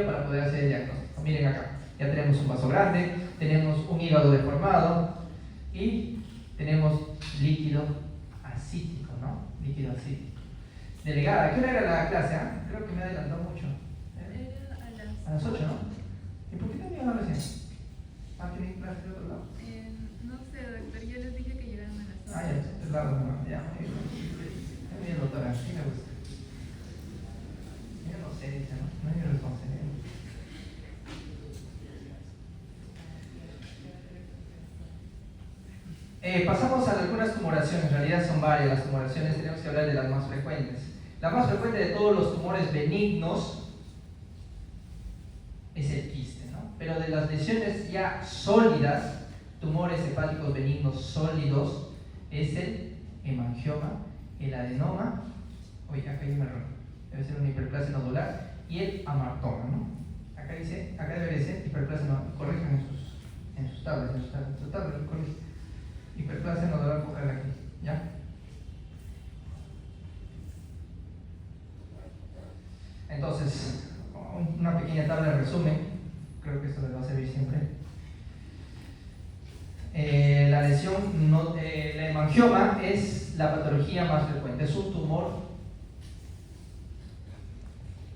para poder hacer el diagnóstico. Miren acá, ya tenemos un vaso grande, tenemos un hígado deformado y tenemos líquido asítico, ¿no? Líquido asítico. Delegada, ¿a qué hora era la clase? Creo que me adelantó mucho. A las 8, ¿no? ¿Y por qué no llegaron recién? ¿Tienen clase de otro lado? No sé, doctor, yo les dije que llegaran a las 8. Ya, es lado, no, ya, muy bien, doctora, sí me gusta. Yo no sé, dice, ¿no? No es mi responsabilidad. Pasamos a algunas tumoraciones, en realidad son varias las tumoraciones, tenemos que hablar de las más frecuentes. La más frecuente de todos los tumores benignos es el quiste, ¿no? Pero de las lesiones ya sólidas, tumores hepáticos benignos sólidos, es el hemangioma, el adenoma, acá hay un error, debe ser una hiperplasia nodular, y el amartoma, ¿no? Acá debe decir hiperplasia nodular, corrijan en sus tablas, corrijan. Hiperplasia nodular focal aquí, ¿ya? Entonces, una pequeña tabla de resumen, creo que esto les va a servir siempre. La lesión, la hemangioma es la patología más frecuente, es un tumor.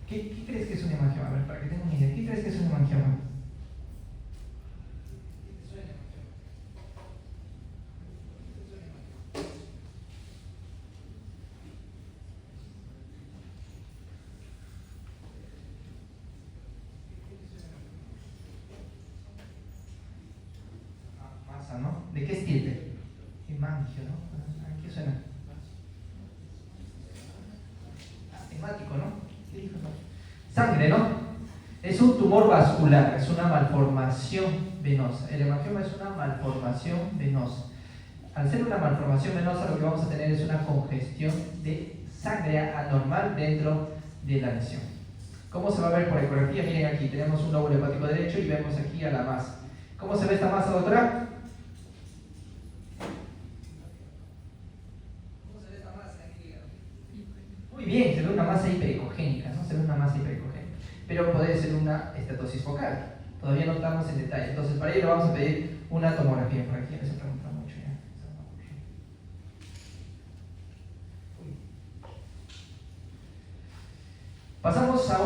¿Qué crees que es un hemangioma? A ver, para que tengan una idea, ¿qué crees que es un hemangioma? ¿No? ¿De qué estirpe? Hemangio, ¿no? ¿A qué suena? Hemático, ¿no? ¿Qué dijo? Sangre, ¿no? Es un tumor vascular, es una malformación venosa. El hemangioma es una malformación venosa. Al ser una malformación venosa, lo que vamos a tener es una congestión de sangre anormal dentro de la lesión. ¿Cómo se va a ver por ecografía? Miren aquí, tenemos un lóbulo hepático derecho y vemos aquí a la masa. ¿Cómo se ve esta masa, doctora? Muy bien, se ve una masa hiperecogénica, ¿no? Se ve una masa hiperecogénica. Pero puede ser una estatosis focal. Todavía no estamos en detalle. Entonces, para ello vamos a pedir una tomografía. Por aquí se pregunta mucho ya. Pasamos a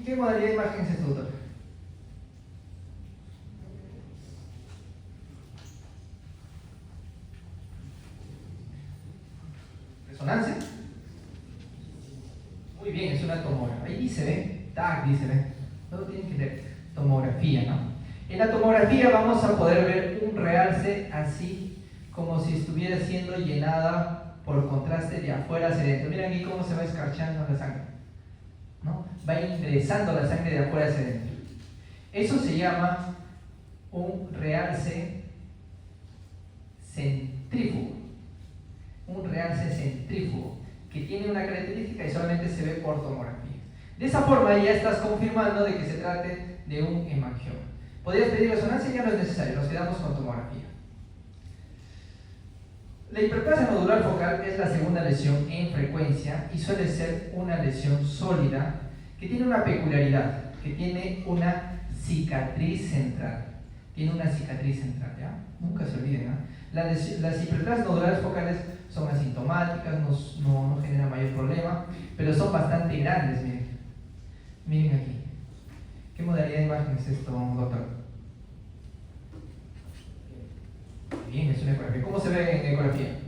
¿qué modalidad de imagen es esto, doctor? ¿Resonancia? Muy bien, es una tomografía. Ahí dice, ¿ve? TAC dice, ¿ve? Todo tiene que ser tomografía, ¿no? En la tomografía vamos a poder ver un realce así, como si estuviera siendo llenada por contraste de afuera hacia adentro. Miren aquí cómo se va escarchando la sangre, ¿no? Va ingresando la sangre de afuera hacia adentro. Eso se llama un realce centrífugo. Un realce centrífugo que tiene una característica y solamente se ve por tomografía. De esa forma ya estás confirmando de que se trate de un hemangioma. Podrías pedir resonancia, ya no es necesario, nos quedamos con tomografía. La hiperplasia nodular focal es la segunda lesión en frecuencia y suele ser una lesión sólida que tiene una peculiaridad, que tiene una cicatriz central. Tiene una cicatriz central, ¿ya? Nunca se olviden, ¿no? Las hiperplasias nodulares focales son asintomáticas, no generan mayor problema, pero son bastante grandes, miren. Miren aquí. ¿Qué modalidad de imagen es esto, doctor? Bien, es una ecografía. ¿Cómo se ve en ecografía?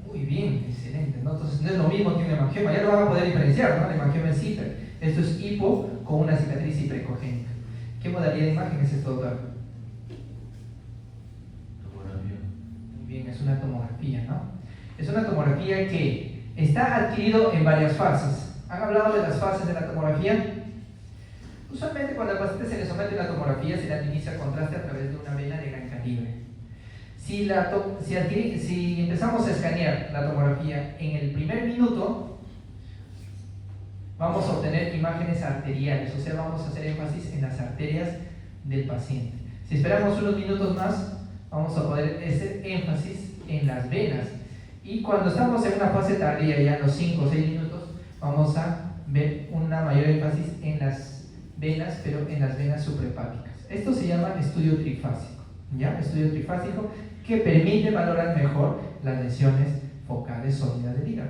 Muy bien, excelente, ¿no? Entonces no es lo mismo que un hemangioma, ya lo van a poder diferenciar, ¿no? El hemangioma es hiper, esto es hipo con una cicatriz hiperecogénica. ¿Qué modalidad de imagen es esto, doctor? Tomografía. Muy bien, es una tomografía, ¿no? Es una tomografía que está adquirido en varias fases. ¿Han hablado de las fases de la tomografía? Usualmente cuando al paciente se le somete a la tomografía se le administra contraste a través de una vena de gran calibre. Si empezamos a escanear la tomografía en el primer minuto, vamos a obtener imágenes arteriales, o sea, vamos a hacer énfasis en las arterias del paciente. Si esperamos unos minutos más, vamos a poder hacer énfasis en las venas. Y cuando estamos en una fase tardía, ya en los 5 o 6 minutos, vamos a ver una mayor énfasis en las venas, pero en las venas suprahepáticas. Esto se llama estudio trifásico, ¿ya? Estudio trifásico que permite valorar mejor las lesiones focales sólidas del hígado.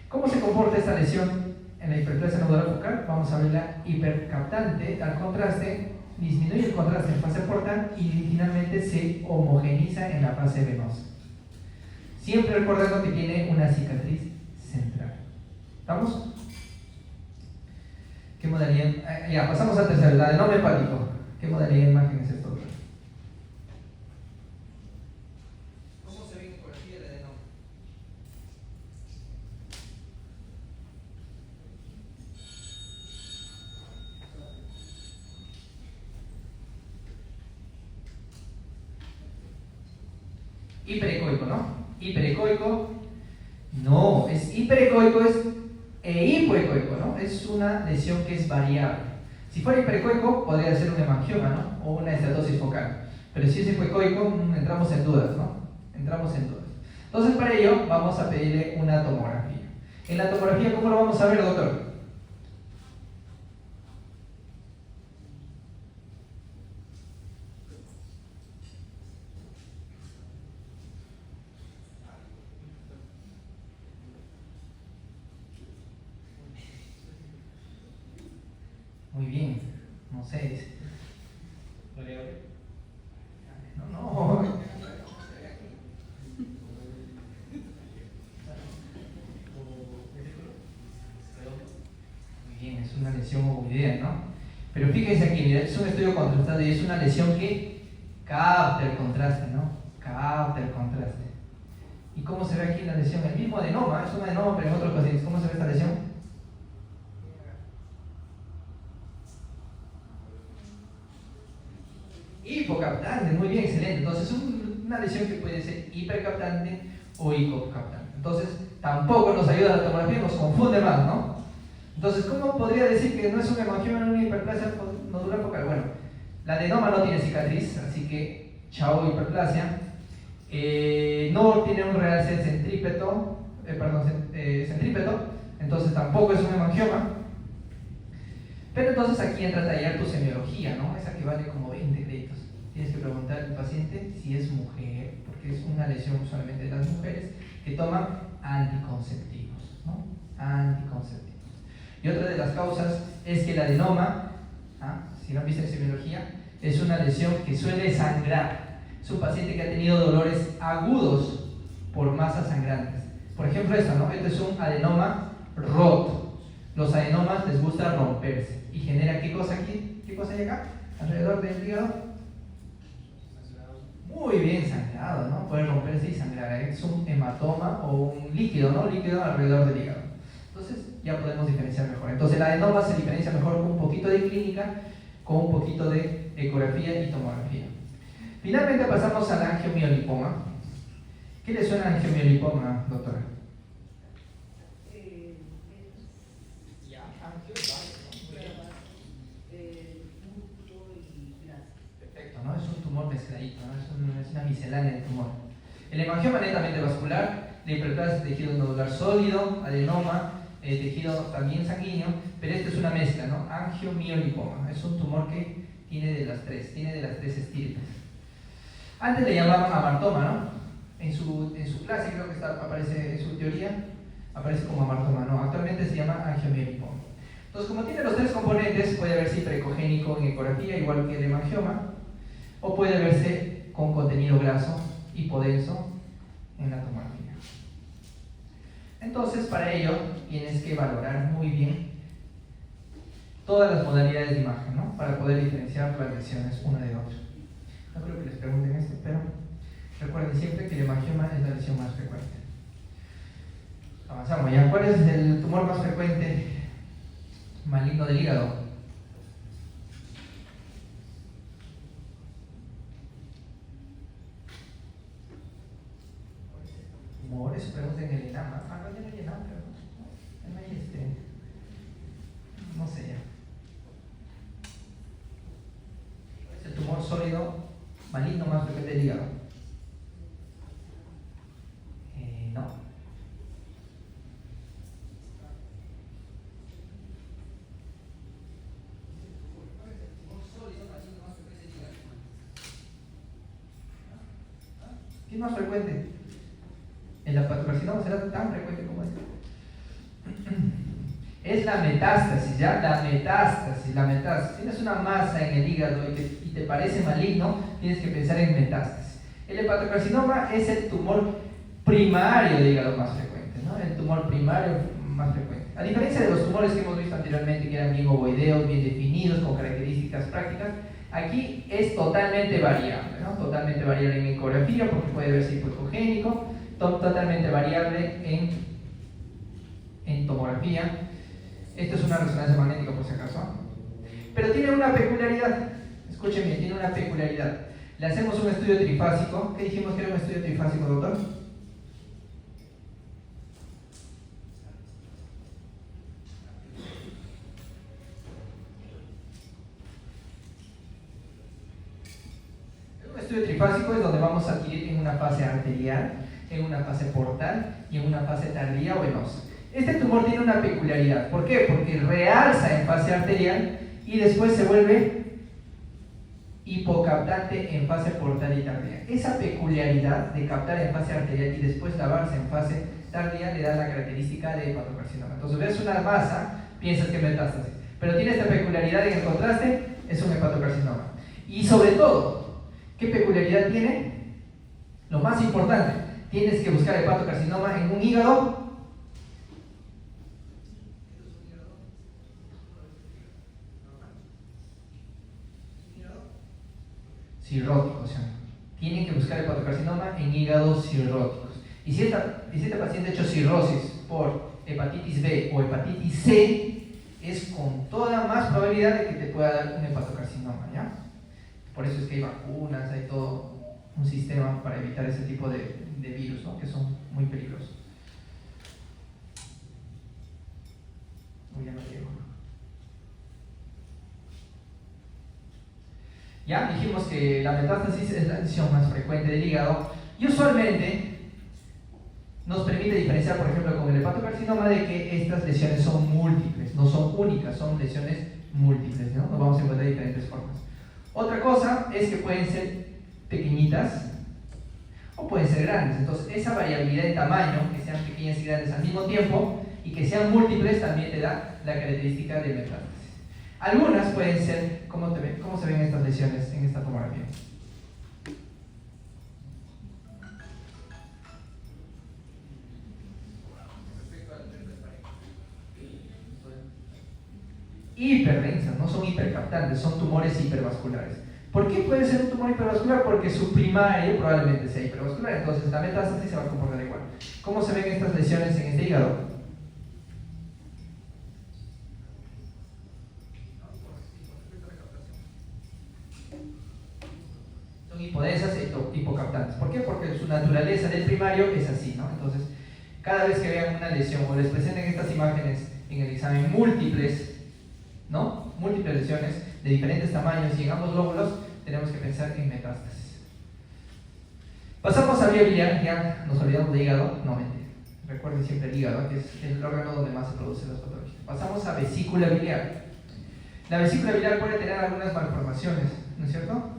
¿Cómo se comporta esta lesión en la hiperplasia nodular focal? Vamos a verla hipercaptante al contraste, disminuye el contraste en fase portal y finalmente se homogeniza en la fase venosa. Siempre recordando que tiene una cicatriz central. ¿Estamos? ¿Qué modalidad? Ya, pasamos a tercera, el adenoma hepático. ¿Qué modalidad de imagen es esto? ¿Cómo se ve en ecografía el adenoma? Hiperecoico, ¿no? Hiperecoico. No, es hiperecoico e hipoecoico, ¿no? Es una lesión que es variable. Si fuera hiperecoico, podría ser un hemangioma, ¿no? O una estatosis focal. Pero si es hipoecoico, entramos en dudas, ¿no? Entramos en dudas. Entonces, para ello, vamos a pedirle una tomografía. En la tomografía, ¿cómo lo vamos a ver, doctor? Muy bien, no sé. No. Muy bien, es una lesión ovoidea, ¿no? Pero fíjense aquí, mira, es un estudio contrastado y es una lesión que capta el contraste, ¿no? Capta el contraste. ¿Y cómo se ve aquí la lesión? El mismo adenoma, es un adenoma, pero en otros pacientes. ¿Cómo se ve esta lesión? Hipocaptante, muy bien, excelente. Entonces, una lesión que puede ser hipercaptante o hipocaptante. Entonces, tampoco nos ayuda la tomografía, nos confunde más, ¿no? Entonces, ¿cómo podría decir que no es un hemangioma en una hiperplasia nodular focal? Bueno, la adenoma no tiene cicatriz, así que chao hiperplasia. No tiene un realce centrípeto, centrípeto, entonces tampoco es un hemangioma. Pero entonces aquí entra a tallar tu semiología, ¿no? Esa que vale como 20 créditos. Tienes que preguntar al paciente si es mujer, porque es una lesión usualmente de las mujeres que toman anticonceptivos, ¿no? Anticonceptivos. Y otra de las causas es que el adenoma, si no han visto en semiología, es una lesión que suele sangrar. Es un paciente que ha tenido dolores agudos por masas sangrantes. Por ejemplo, esto, ¿no? Este es un adenoma roto. Los adenomas les gusta romperse y genera ¿qué cosa aquí? ¿Qué cosa hay acá? Alrededor del hígado. Muy bien sangrado, ¿no? Puede romperse y sangrar. Es un hematoma o un líquido, ¿no? Líquido alrededor del hígado. Entonces ya podemos diferenciar mejor. Entonces el adenoma se diferencia mejor con un poquito de clínica, con un poquito de ecografía y tomografía. Finalmente pasamos al angiomiolipoma. ¿Qué le suena al angiomiolipoma, doctora? Perfecto, ¿no? Es un tumor mezcladito, ¿no? Es una miscelánea de tumor. El hemangioma netamente vascular, la hiperplasia es tejido nodular sólido, adenoma, tejido también sanguíneo, pero esto es una mezcla, ¿no? Angiomiolipoma. Es un tumor que tiene de las tres estirpes. Antes le llamaban amartoma, ¿no? En su clase creo que aparece en su teoría, aparece como amartoma, ¿no? Actualmente se llama angiomiolipoma. Entonces, como tiene los tres componentes, puede verse hiperecogénico en ecografía, igual que el hemangioma, o puede verse con contenido graso, hipodenso, en la tomografía. Entonces, para ello, tienes que valorar muy bien todas las modalidades de imagen, ¿no? Para poder diferenciar las lesiones una de otra. No creo que les pregunten esto, pero recuerden siempre que el hemangioma es la lesión más frecuente. Avanzamos ya. ¿Cuál es el tumor más frecuente maligno del hígado? Tumores, pregunten en el ENAM. No, ya no hay ENAM, pero no hay no sé ya. ¿Cuál es el tumor sólido maligno más frecuente del hígado? No. ¿Qué es más frecuente? ¿El hepatocarcinoma será tan frecuente como este? Es la metástasis, ¿ya? La metástasis. Si tienes una masa en el hígado y te parece maligno, tienes que pensar en metástasis. El hepatocarcinoma es el tumor primario del hígado más frecuente, ¿no? El tumor primario más frecuente. A diferencia de los tumores que hemos visto anteriormente, que eran bien ovoideos, bien definidos, con características prácticas, aquí es totalmente variable, ¿no? Totalmente variable en ecografía, porque puede verse hipocogénico, totalmente variable en tomografía. Esto es una resonancia magnética, por si acaso. Pero tiene una peculiaridad. Escuchen bien, tiene una peculiaridad. Le hacemos un estudio trifásico. ¿Qué dijimos que era un estudio trifásico, doctor? Un estudio trifásico es donde vamos a adquirir en una fase arterial, en una fase portal y en una fase tardía o venosa. Este tumor tiene una peculiaridad. ¿Por qué? Porque realza en fase arterial y después se vuelve hipocaptante en fase portal y tardía. Esa peculiaridad de captar en fase arterial y después lavarse en fase tardía le da la característica de hepatocarcinoma. Entonces ves una masa, piensas que es metástasis, pero tiene esta peculiaridad en el contraste, es un hepatocarcinoma. Y sobre todo, ¿qué peculiaridad tiene? Lo más importante, tienes que buscar hepatocarcinoma en un hígado cirrótico, o sea, tienen que buscar hepatocarcinoma en hígados cirróticos. Y si este paciente ha hecho cirrosis por hepatitis B o hepatitis C, es con toda más probabilidad de que te pueda dar un hepatocarcinoma, ¿ya? Por eso es que hay vacunas, hay todo un sistema para evitar ese tipo de virus, ¿no? Que son muy peligrosos. Uy, ya no llego. Ya dijimos que la metástasis es la lesión más frecuente del hígado y usualmente nos permite diferenciar, por ejemplo, con el hepatocarcinoma, de que estas lesiones son múltiples, no son únicas, son lesiones múltiples, ¿no? Nos vamos a encontrar de diferentes formas. Otra cosa es que pueden ser pequeñitas o pueden ser grandes. Entonces, esa variabilidad de tamaño, que sean pequeñas y grandes al mismo tiempo y que sean múltiples, también te da la característica de metástasis. Algunas pueden ser, ¿cómo se ven estas lesiones en esta tomografía? Hiperdensas, no son hipercaptantes, son tumores hipervasculares. ¿Por qué puede ser un tumor hipervascular? Porque su primario probablemente sea hipervascular, entonces la metástasis se va a comportar igual. ¿Cómo se ven estas lesiones en este hígado? Son hipodensas e hipocaptantes. ¿Por qué? Porque su naturaleza del primario es así, ¿no? Entonces, cada vez que vean una lesión o les presenten estas imágenes en el examen múltiples, ¿no? Múltiples lesiones de diferentes tamaños y en ambos lóbulos, tenemos que pensar en metástasis. Pasamos a vía biliar, ya nos olvidamos de hígado, no mentira. Recuerden siempre el hígado, que es el órgano donde más se producen las patologías. Pasamos a vesícula biliar. La vesícula biliar puede tener algunas malformaciones, ¿no es cierto?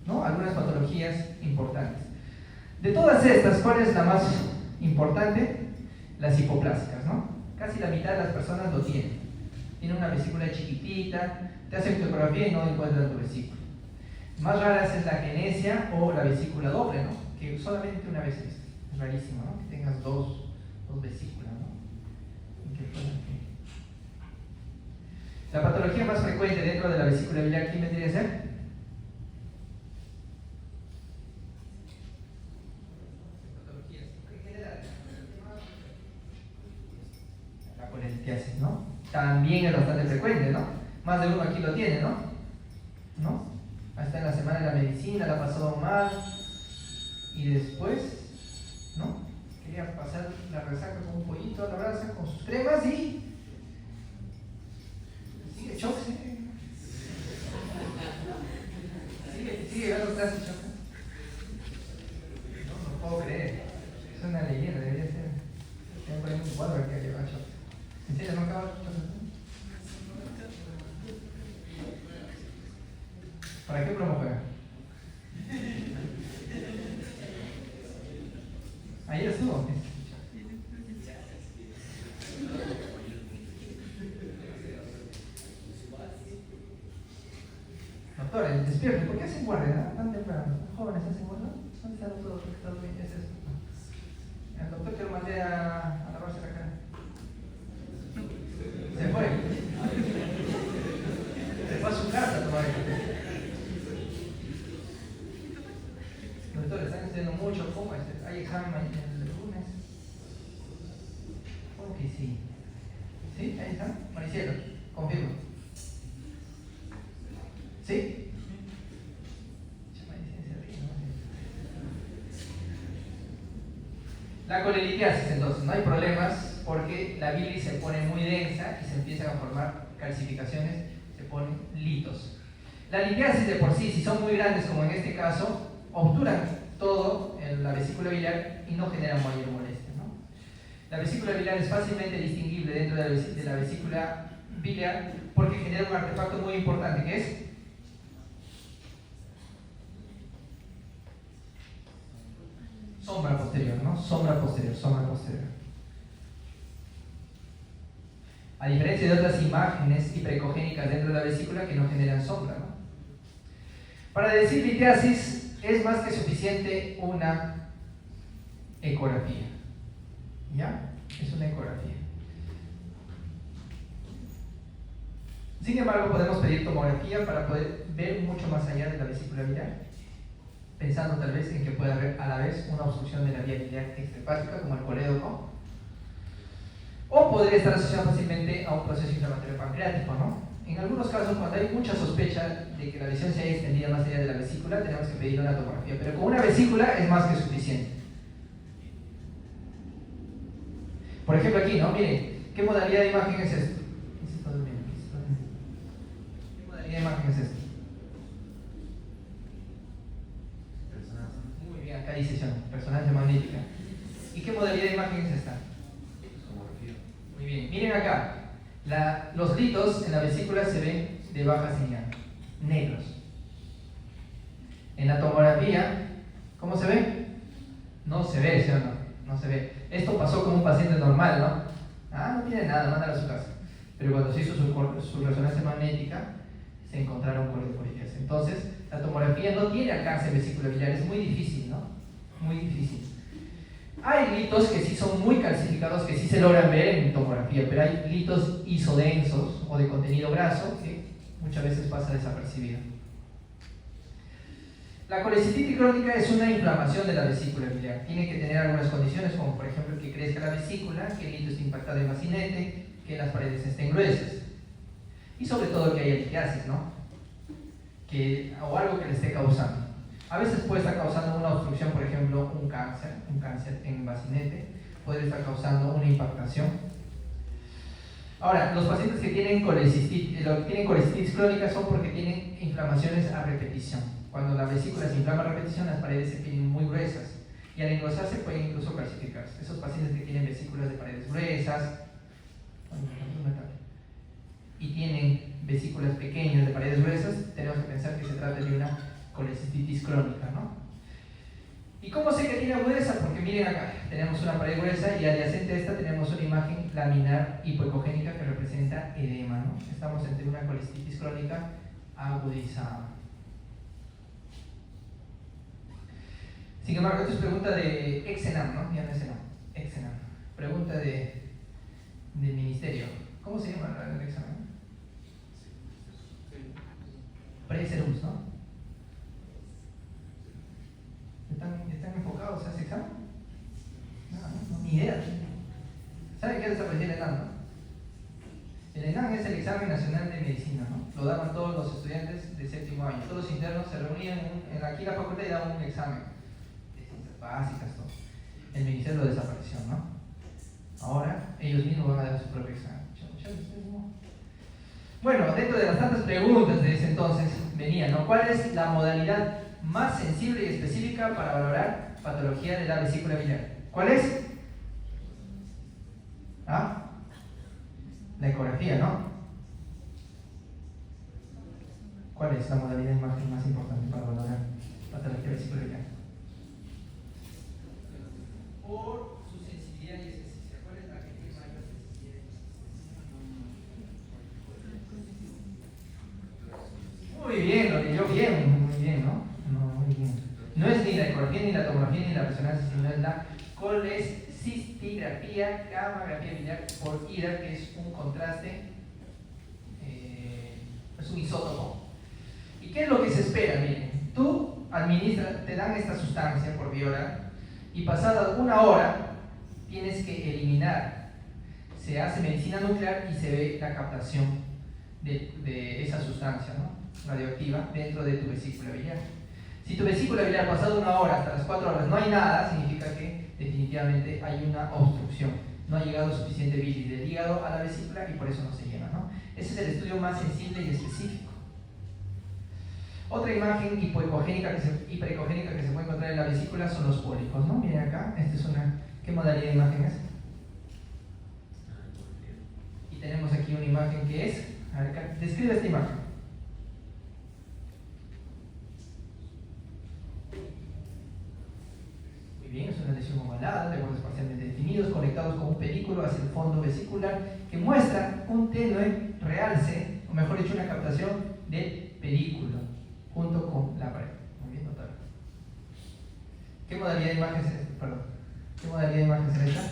¿No? Algunas patologías importantes. De todas estas, ¿cuál es la más importante? Las hipoplásicas, ¿no? Casi la mitad de las personas lo tienen. Tienen una vesícula chiquitita, te hacen ecografía y no encuentran tu vesícula. Más raras es la genesia o la vesícula doble, ¿no? Que solamente una vez es rarísimo, ¿no? Que tengas dos vesículas, ¿no? La patología más frecuente dentro de la vesícula biliar, ¿quién vendría a ser? La colelitiasis, ¿no? También es bastante frecuente, ¿no? Más de uno aquí lo tiene, ¿no? ¿No? Está en la semana de la medicina, la ha pasado mal y después, ¿no? Quería pasar la resaca con un pollito a la brasa, con sus cremas y sigue choque. Sigue dando clases choque. No puedo creer. Es una leyenda, debería ser. Tengo por ahí un cuadro que lleva choque. ¿En serio no acaba el choque? ¿Para qué promo juega? Ayer estuvo. Doctor, despierten, ¿por qué hacen guardia? Tan temprano. ¿Los jóvenes hacen guardia? ¿Dónde están todos los que están bien? Es eso. El doctor que lo mandé a lavarse la cara. profesores están estudiando mucho. ¿Cómo es? ¿Hay examen el lunes? ¿Cómo que sí? ¿Sí? Ahí está. Maricielo, confirmo. ¿Sí? La colelitiasis, entonces, no hay problemas porque la bilis se pone muy densa y se empiezan a formar calcificaciones, se ponen litos. La litiasis de por sí, si son muy grandes como en este caso, obturan todo en la vesícula biliar y no generan mayor molestia, ¿no? La vesícula biliar es fácilmente distinguible dentro de la vesícula biliar porque genera un artefacto muy importante que es sombra posterior, ¿no? Sombra posterior. A diferencia de otras imágenes hiperecogénicas dentro de la vesícula que no generan sombra, ¿no? Para decir litiasis es más que suficiente una ecografía. ¿Ya? Es una ecografía. Sin embargo, podemos pedir tomografía para poder ver mucho más allá de la vesícula biliar, pensando tal vez en que puede haber a la vez una obstrucción de la vía biliar extrahepática, como el colédoco, o podría estar asociado fácilmente a un proceso inflamatorio pancreático, ¿no? En algunos casos, cuando hay mucha sospecha de que la lesión se haya extendido más allá de la vesícula, tenemos que pedir una tomografía, pero con una vesícula es más que suficiente. Por ejemplo aquí, ¿no? Miren, ¿qué modalidad de imagen es esto? ¿Qué modalidad de imagen es esto? Muy bien, acá dice resonancia magnética. ¿Y qué modalidad de imagen es esta? Muy bien, miren acá. Los litos en la vesícula se ven de baja señal, negros. En la tomografía, ¿cómo se ve? No se ve, ¿sí o no? No se ve. Esto pasó con un paciente normal, ¿no? No tiene nada, mándalo a su casa. Pero cuando se hizo su resonancia magnética, se encontraron coledoforías. Entonces, la tomografía no tiene alcance vesicular biliar, es muy difícil, ¿no? Muy difícil. Hay litos que sí son muy calcificados, que sí se logran ver en tomografía, pero hay litos isodensos o de contenido graso que muchas veces pasa desapercibido. La colecistitis crónica es una inflamación de la vesícula biliar. Tiene que tener algunas condiciones, como por ejemplo que crezca la vesícula, que el lito esté impactado en bacinete, que las paredes estén gruesas. Y sobre todo que haya litiasis, ¿no? O algo que le esté causando. A veces puede estar causando una obstrucción, por ejemplo, un cáncer en bacinete, puede estar causando una impactación. Ahora, los pacientes que tienen colecistitis crónica son porque tienen inflamaciones a repetición. Cuando la vesícula se inflama a repetición, las paredes se tienen muy gruesas y al engrosarse pueden incluso calcificarse. Esos pacientes que tienen vesículas de paredes gruesas y tienen vesículas pequeñas de paredes gruesas, tenemos que pensar que se trata de una colecistitis crónica, ¿no? ¿Y cómo sé que tiene agudeza? Porque miren acá, tenemos una pared gruesa y adyacente a esta tenemos una imagen laminar hipoecogénica que representa edema, ¿no? Estamos ante una colecistitis crónica agudizada. Sin embargo, esto es pregunta de Exenam, ¿no? Ya no es Exenam, Exenam. Pregunta del ministerio. ¿Cómo se llama el examen? Preserums, ¿no? ¿Están enfocados a ese examen? No, ni idea. ¿Saben qué desapareció el ENAM, no? El ENAM es el examen nacional de medicina, ¿no? Lo daban todos los estudiantes de séptimo año. Todos los internos se reunían aquí en la facultad y daban un examen de ciencias básicas, todo. El ministerio lo desapareció, ¿no? Ahora ellos mismos van a dar su propio examen. Bueno, dentro de las tantas preguntas de ese entonces venía, ¿no? ¿Cuál es la modalidad más sensible y específica para valorar patología de la vesícula biliar? ¿Cuál es? La ecografía, ¿no? ¿Cuál es la modalidad de imagen más importante para valorar patología vesícula biliar? Por su sensibilidad y especificidad. ¿Cuál es la que tiene mayor sensibilidad y especificidad? Muy bien, lo leyó bien, muy bien, ¿no? Muy bien. No es ni la ecografía, ni la tomografía, ni la resonancia, sino es la colecistigrafía, gammagrafía biliar por IRA, que es un contraste, es un isótopo. ¿Y qué es lo que se espera? Miren, tú te dan esta sustancia por vía oral y pasada 1 hora tienes que eliminar. Se hace medicina nuclear y se ve la captación de esa sustancia, ¿no?, radioactiva dentro de tu vesícula biliar. Si tu vesícula biliar pasado 1 hora hasta las 4 horas no hay nada, significa que definitivamente hay una obstrucción. No ha llegado suficiente bilis del hígado a la vesícula y por eso no se llena, ¿no? Ese es el estudio más sensible y específico. Otra imagen hipoecogénica que se puede encontrar en la vesícula son los pólipos, ¿no? Miren acá, ¿qué modalidad de imagen es? Y tenemos aquí una imagen que es, a ver, describe esta imagen. Muy bien, es una lesión ovalada, de bordes parcialmente definidos, conectados con un pedículo hacia el fondo vesicular, que muestra un tenue realce, o mejor dicho, una captación del pedículo junto con la pared. Muy bien, notable. ¿Qué modalidad de imagen es esta? Perdón. ¿Qué modalidad de imagen es esta?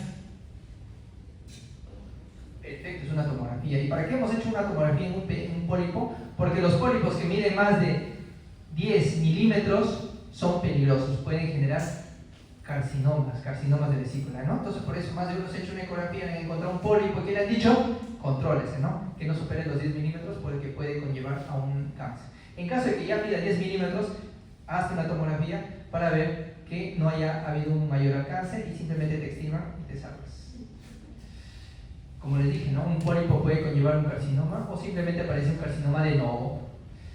Perfecto, es una tomografía. ¿Y para qué hemos hecho una tomografía en un pólipo? Porque los pólipos que miden más de 10 milímetros son peligrosos, pueden generar carcinomas de vesícula, ¿no? Entonces por eso más de uno se ha hecho una ecografía, han encontrado un pólipo que le han dicho, contrólese, ¿no? Que no supere los 10 milímetros porque puede conllevar a un cáncer. En caso de que ya mida 10 milímetros, hazte una tomografía para ver que no haya habido un mayor alcance y simplemente te extiman y te salvas. Como les dije, ¿no?, un pólipo puede conllevar un carcinoma o simplemente aparece un carcinoma de novo.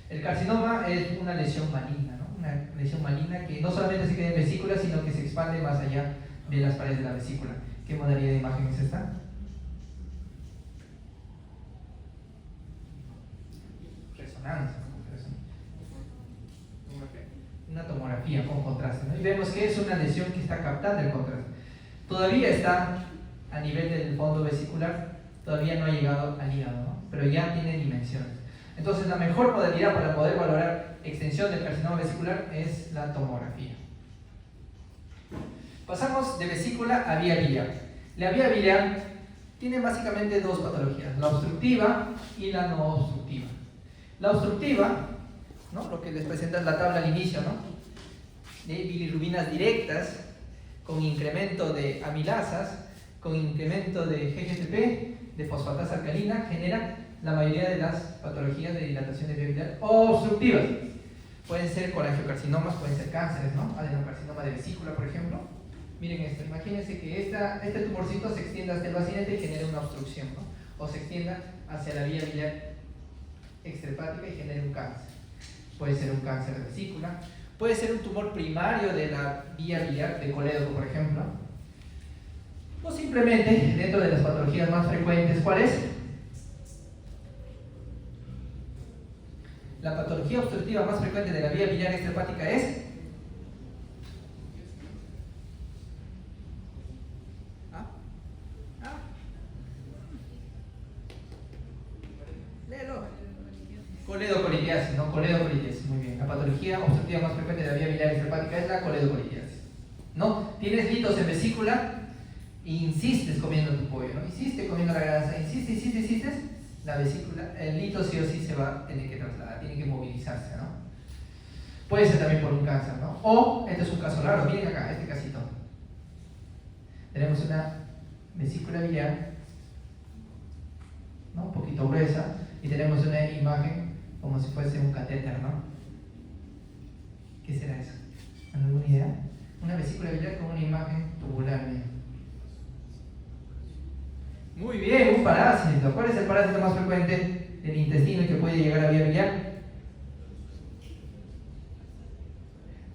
El carcinoma es una lesión maligna, ¿no?, una lesión maligna que no solamente se queda en vesícula, sino que se expande más allá de las paredes de la vesícula. ¿Qué modalidad de imagen es esta? Resonancia. Una tomografía con contraste, ¿no? Y vemos que es una lesión que está captando el contraste. Todavía está a nivel del fondo vesicular, todavía no ha llegado al hígado, ¿no?, pero ya tiene dimensiones. Entonces la mejor modalidad para poder valorar extensión del carcinoma vesicular es la tomografía. Pasamos de vesícula a vía biliar. La vía biliar tiene básicamente dos patologías, la obstructiva y la no obstructiva. La obstructiva, ¿no?, lo que les presenta es la tabla al inicio, ¿no?, de bilirrubinas directas con incremento de amilasas, con incremento de GGTP, de fosfatasa alcalina, genera la mayoría de las patologías de dilatación de vía biliar obstructivas. Pueden ser colangiocarcinomas, pueden ser cánceres, ¿no?, adenocarcinoma de vesícula, por ejemplo. Miren esto, imagínense que este tumorcito se extienda hasta el bacinete y genere una obstrucción, ¿no?, o se extienda hacia la vía biliar extrahepática y genere un cáncer. Puede ser un cáncer de vesícula, puede ser un tumor primario de la vía biliar, de colédoco, por ejemplo. O simplemente, dentro de las patologías más frecuentes, ¿cuál es? La patología obstructiva más frecuente de la vía biliar extrahepática es coledocolitiasis, ¿no? Coledocolitiasis, muy bien. La patología obstructiva más frecuente de la vía biliar extrahepática es la coledocolitiasis, ¿no? Tienes litos en vesícula e insistes comiendo tu pollo, ¿no? Insistes comiendo la grasa, insistes, la vesícula, el lito sí o sí se va a tener que trasladar, tiene que movilizarse, ¿no? Puede ser también por un cáncer, ¿no? O, este es un caso raro, miren acá, este casito. Tenemos una vesícula biliar, ¿no?, un poquito gruesa, y tenemos una imagen como si fuese un catéter, ¿no? ¿Qué será eso? ¿Alguna idea? Una vesícula biliar con una imagen tubular, bien. Muy bien, un parásito. ¿Cuál es el parásito más frecuente del intestino y que puede llegar a vía biliar?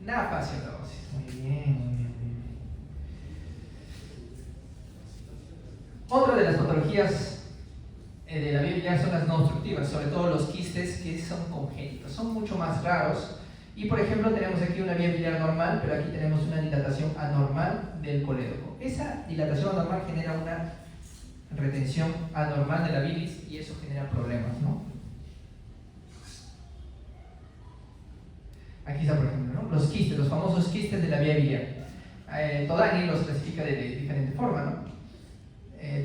Nafaciodosis. Muy bien. Otra de las patologías de la vía biliar son las no obstructivas, sobre todo los quistes que son congénitos, son mucho más raros. Y por ejemplo tenemos aquí una vía biliar normal, pero aquí tenemos una dilatación anormal del colédoco. Esa dilatación anormal genera una retención anormal de la bilis y eso genera problemas, ¿no? Aquí está, por ejemplo, ¿no?, los quistes, los famosos quistes de la vía biliar. Todani los clasifica de diferente forma, ¿no?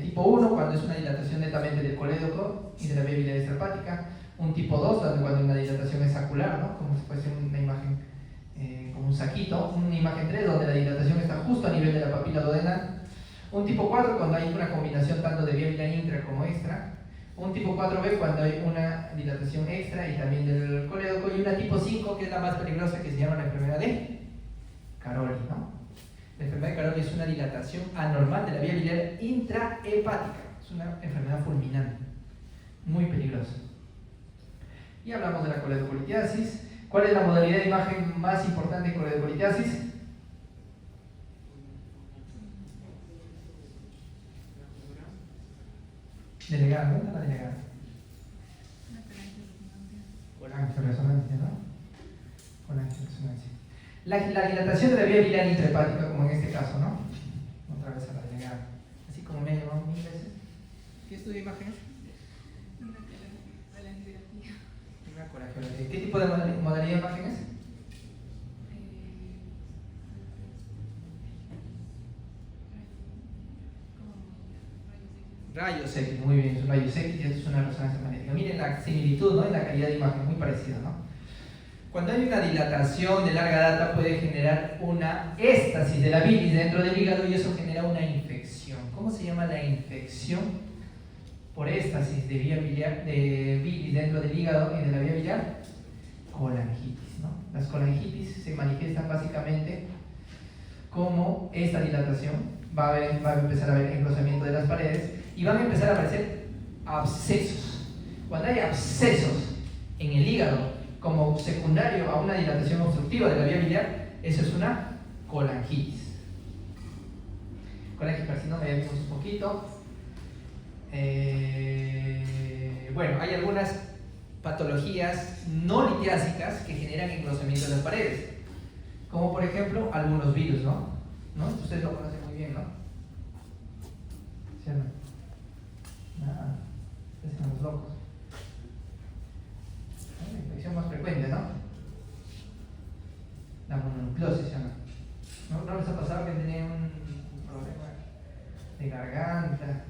Tipo 1, cuando es una dilatación netamente del colédoco y de la vía biliar extrahepática. Un tipo 2, cuando hay una dilatación escapular, ¿no?, como si fuese una imagen como un saquito, una imagen 3 donde la dilatación está justo a nivel de la papila duodenal, un tipo 4 cuando hay una combinación tanto de vía biliar intra como extra, un tipo 4B cuando hay una dilatación extra y también del colédoco, y una tipo 5 que es la más peligrosa, que se llama la enfermedad de Caroli, ¿no? La enfermedad de Caroli es una dilatación anormal de la vía biliar intrahepática, es una enfermedad fulminante, muy peligrosa. Y hablamos de la coledocolitiasis. ¿Cuál es la modalidad de imagen más importante en coledocolitiasis? Delegada, ¿dónde está la delegada? Con angioresonancia, ¿no? Con angioresonancia. La dilatación de la vía biliar intrahepática, como en este caso, ¿no? Otra vez a la delegada. Así como me llamado 1000 veces. ¿Qué estudio de imagen? Una colangiografía. ¿Qué tipo de modalidad de imagen es? Rayos X, muy bien, es un rayos X y esto es una resonancia magnética. Miren la similitud, ¿no? En la calidad de imagen, muy parecida, ¿no? Cuando hay una dilatación de larga data puede generar una éstasis de la bilis dentro del hígado y eso genera una infección. ¿Cómo se llama la infección? Por éstasis de vía biliar, de bilis dentro del hígado y de la vía biliar, colangitis, ¿no? Las colangitis se manifiestan básicamente como esta dilatación, va a empezar a haber engrosamiento de las paredes y van a empezar a aparecer abscesos. Cuando hay abscesos en el hígado como secundario a una dilatación obstructiva de la vía biliar, eso es una colangitis. Colangiocarcinoma ya vimos un poquito. Bueno, hay algunas patologías no litiásicas que generan engrosamiento de las paredes, como por ejemplo algunos virus, ¿no? Ustedes lo conocen muy bien, ¿no? ¿Sí o no? Nada, ustedes son los locos. La infección más frecuente, ¿no? La mononucleosis, ¿sí o no? ¿No les ha pasado que tenían un problema de garganta,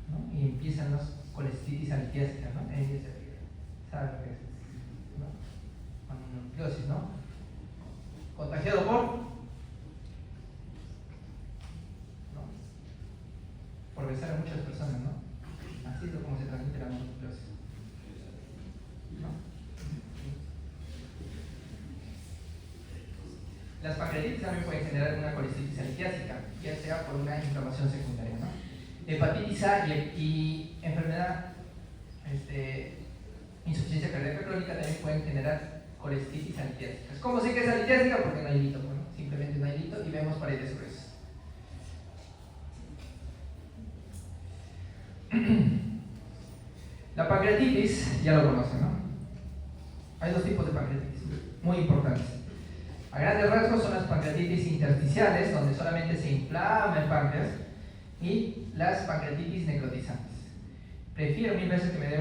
¿no? Y empiezan las colestitis alitiásicas, ¿no? ¿Saben lo que es? ¿No? Mononucleosis, ¿no? Contagiado por, ¿no? Por besar a muchas personas, ¿no? Así es como se transmite la mononucleosis, ¿no? Las pancreatitis también pueden generar una colestitis alitiásica, ya sea por una inflamación secundaria, ¿no? Hepatitis A y enfermedad, insuficiencia cardíaca crónica también pueden generar colestitis alitiásicas. ¿Cómo sé que es alitiásica? Porque no hay lito, bueno, simplemente no hay lito y vemos paredes gruesas. La pancreatitis, ya lo conocen, ¿no? Hay dos tipos de pancreatitis, muy importantes. A grandes rasgos son las pancreatitis intersticiales, donde solamente se inflama el páncreas, y las pancreatitis necrotizantes. Prefiero 1000 veces que me dé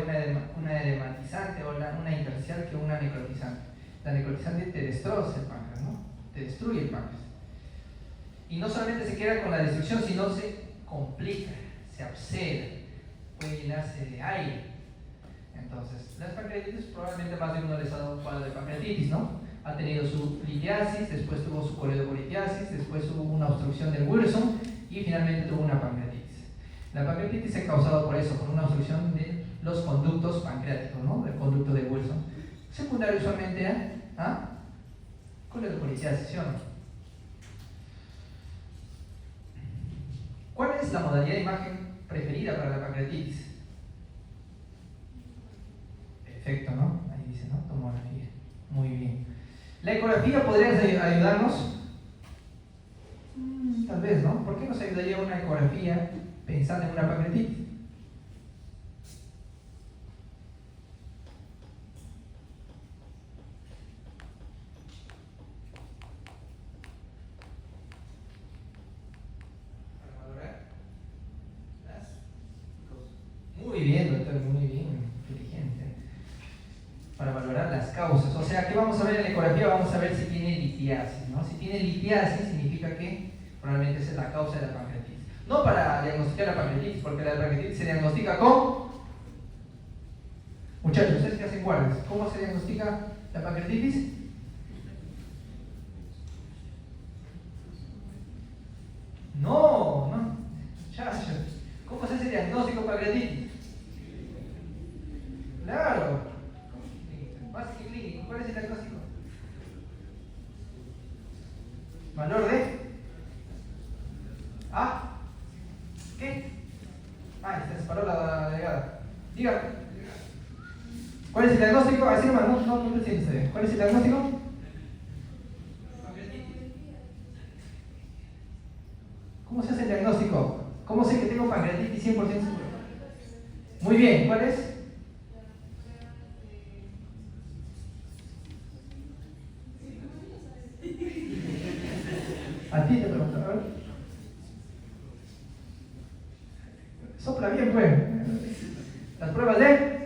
una edematizante o una intersticial que una necrotizante. La necrotizante te destroza el páncreas, ¿no? Te destruye el páncreas. Y no solamente se queda con la destrucción, sino se complica, se absceda, puede llenarse de aire. Entonces, las pancreatitis, probablemente más de uno les ha dado un cuadro de pancreatitis, ¿no? Ha tenido su litiasis, después tuvo su coledocolitiasis, después hubo una obstrucción del Wilson y finalmente tuvo una pancreatitis. La pancreatitis es causada por eso, por una obstrucción de los conductos pancreáticos, ¿no? Del conducto de Wilson. Secundario usualmente a coledocolitiasis, ¿sí o no? ¿Cuál es la modalidad de imagen preferida para la pancreatitis? Perfecto, ¿no? Ahí dice, ¿no? Tomografía. Muy bien. ¿La ecografía podría ayudarnos? Tal vez, ¿no? ¿Por qué nos ayudaría una ecografía pensando en una pancreatitis? Para valorar las causas. Muy bien, doctor, muy bien, inteligente. Para valorar las causas. O sea, ¿qué vamos a ver en la ecografía? Vamos a ver si tiene litiasis, ¿no? Si tiene litiasis significa que probablemente esa es la causa de la pancreatitis. No para diagnosticar la pancreatitis, porque la pancreatitis se diagnostica con... Muchachos, ustedes que hacen guardias, ¿cómo se diagnostica la pancreatitis? pancreatitis? Claro. Más que clínico. ¿Cuál es el diagnóstico? ¿Valor de? ¿Ah? ¿Qué? Ah, se disparó la delegada. Diga. ¿Cuál es el diagnóstico? Así nomás, no te sientes bien. ¿Cuál es el diagnóstico? ¿Cómo se hace el diagnóstico? ¿Cómo sé que tengo pancreatitis 100% seguro? Muy bien, ¿cuál es? A ti te pregunto, a ver. Sopla bien, pues. Las pruebas de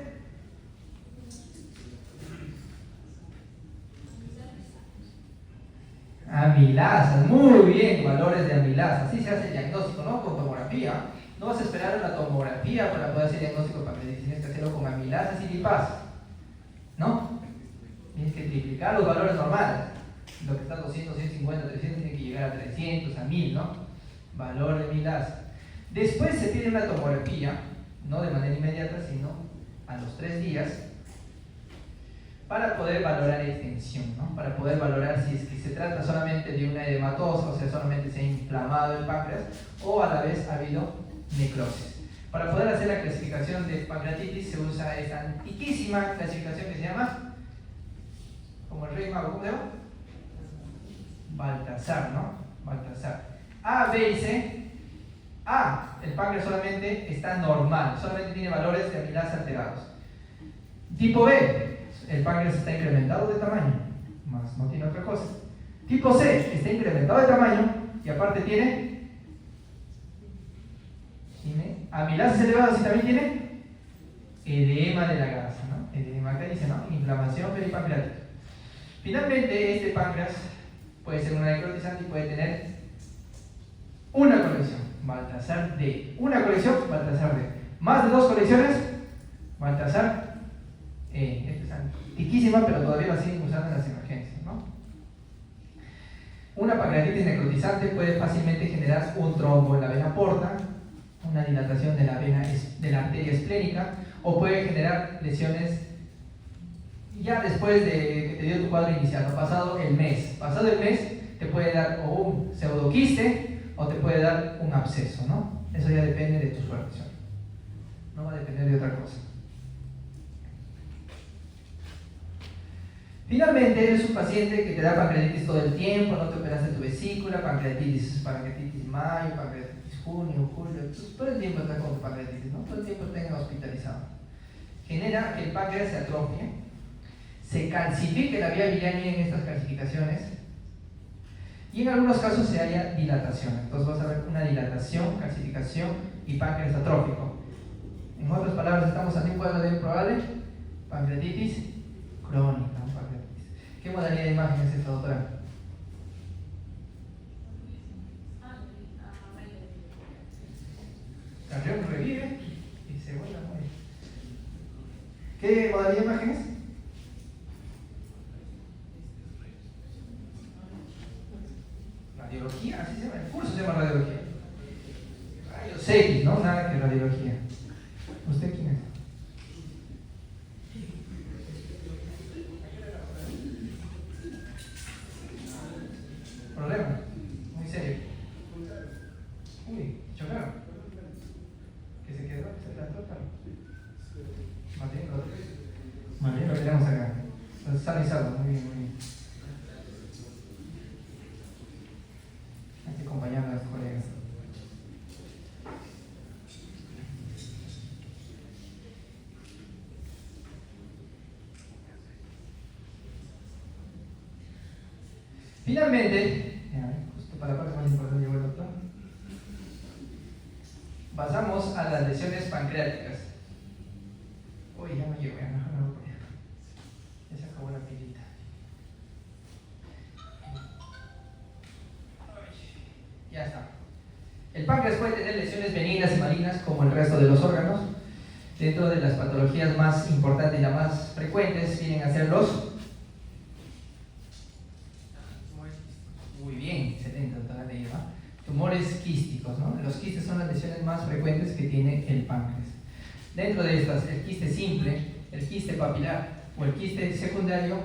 amilasas, muy bien, valores de amilasas. Así se hace el diagnóstico, ¿no? Con tomografía. No vas a esperar a la tomografía para poder hacer diagnóstico de pancreatitis, tienes que hacerlo con amilasas y lipasas, ¿no? Tienes que triplicar los valores normales. Lo que está 200, 150, 300 tiene que llegar a 300, a 1000, ¿no? Valor de amilasa. Después se pide una tomografía, no de manera inmediata, sino a los 3 días, para poder valorar extensión, ¿no? Para poder valorar si es que se trata solamente de una edematosa, o sea, solamente se ha inflamado el páncreas, o a la vez ha habido necrosis. Para poder hacer la clasificación de pancreatitis se usa esta antiquísima clasificación que se llama, como el rey mago, ¿cómo se llama? Baltasar, ¿no? Baltasar. A, B y C. A, el páncreas solamente está normal, solamente tiene valores de amilasa alterados. Tipo B, el páncreas está incrementado de tamaño, más no tiene otra cosa. Tipo C, está incrementado de tamaño y aparte tiene amilasas elevadas y también tiene edema de la grasa, ¿no? Edema, acá dice, ¿no? Inflamación peripancreática. Finalmente, este páncreas puede ser una necrotizante y puede tener una colección, Baltasar D. Una colección, Baltasar D. Más de 2 colecciones, Baltasar E. Esta es antiquísima, pero todavía la siguen usando en las emergencias, ¿no? Una pancreatitis necrotizante puede fácilmente generar un trombo en la vena porta, una dilatación de la arteria esplénica, o puede generar lesiones ya después de que te dio tu cuadro inicial, ¿no? Pasado el mes te puede dar o un pseudoquiste o te puede dar un absceso, ¿no? Eso ya depende de tu suerte, ¿sí? No va a depender de otra cosa. Finalmente, eres un paciente que te da pancreatitis todo el tiempo, no te operaste tu vesícula, pancreatitis mayo, pancreatitis junio, julio, todo el tiempo está con tu pancreatitis, ¿no? Todo el tiempo está hospitalizado. Genera que el páncreas se atrofie, se calcifique la vía biliar en estas calcificaciones y en algunos casos se haya dilatación. Entonces vas a ver una dilatación, calcificación y páncreas atrófico. En otras palabras, estamos ante un cuadro de probable pancreatitis crónica. ¿Qué modalidad de imagen es esta, doctora? Carrión revive y se vuelve a morir. ¿Qué modalidad de imagen es? Radiología, así se llama. El curso se llama radiología. Rayos X, ¿no? Nada que radiología. ¿Usted quién es? Problema, muy serio. Uy, chocaron. ¿Qué se quedó? ¿Se trató? Más bien lo tenemos acá. Sano y salvo, muy bien, muy bien. Hay que acompañar a los colegas. Finalmente, justo para la parte más importante llegó el doctor, pasamos a las lesiones pancreáticas. Uy, ya no llego, ya se acabó la pilita. Ya está. El páncreas puede tener lesiones benignas y malignas como el resto de los órganos. Dentro de las patologías más importantes y las más frecuentes vienen a ser los... Muy bien, excelente, doctora Leiva. Tumores quísticos, ¿no? Los quistes son las lesiones más frecuentes que tiene el páncreas. Dentro de estas, el quiste simple, el quiste papilar o el quiste secundario,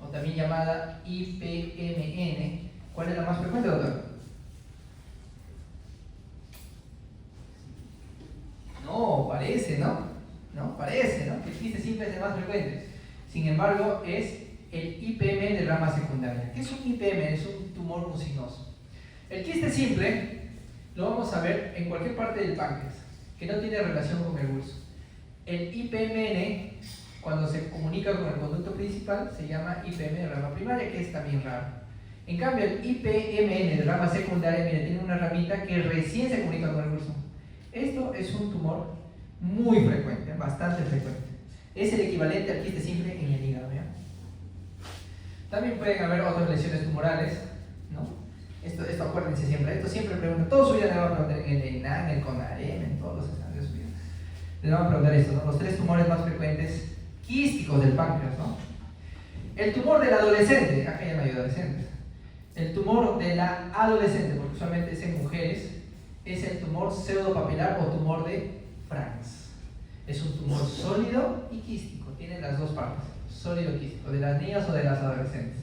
o también llamada IPMN, ¿cuál es la más frecuente, doctor? No, parece, ¿no? No, parece, ¿no? Que el quiste simple es el más frecuente. Sin embargo, es el IPM de rama secundaria. ¿Qué es un IPM? Es un tumor mucinoso. El quiste simple lo vamos a ver en cualquier parte del páncreas, que no tiene relación con el hueso. El IPMN, cuando se comunica con el conducto principal, se llama IPM de rama primaria, que es también raro. En cambio, el IPMN de rama secundaria, mire, tiene una ramita que recién se comunica con el hueso. Esto es un tumor muy frecuente, bastante frecuente. Es el equivalente al quiste simple en el hígado, ¿ya? También pueden haber otras lesiones tumorales, ¿no? Esto acuérdense siempre, esto siempre preguntan, todos su vida le van a preguntar en el ENAM, en el CONAREM, en todos los exámenes de su vida. Les van a preguntar esto, ¿no? Los 3 tumores más frecuentes quísticos del páncreas, ¿no? El tumor del adolescente, acá ya no hay adolescentes. El tumor de la adolescente, porque usualmente es en mujeres, es el tumor pseudopapilar o tumor de Franz. Es un tumor sólido y quístico, tiene las dos partes, sólido y quístico, de las niñas o de las adolescentes.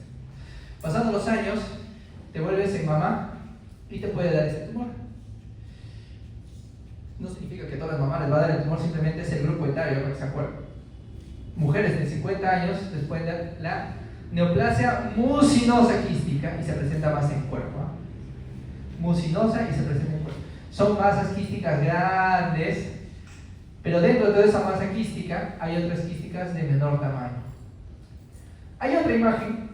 Pasando los años, te vuelves en mamá y te puede dar este tumor. No significa que a todas las mamás les va a dar el tumor, simplemente es el grupo etario, para que se acuerden. Mujeres de 50 años les pueden dar la neoplasia mucinosa quística y se presenta más en cuerpo, ¿eh? Mucinosa y se presenta en cuerpo. Son masas quísticas grandes, pero dentro de toda esa masa quística hay otras quísticas de menor tamaño. Hay otra imagen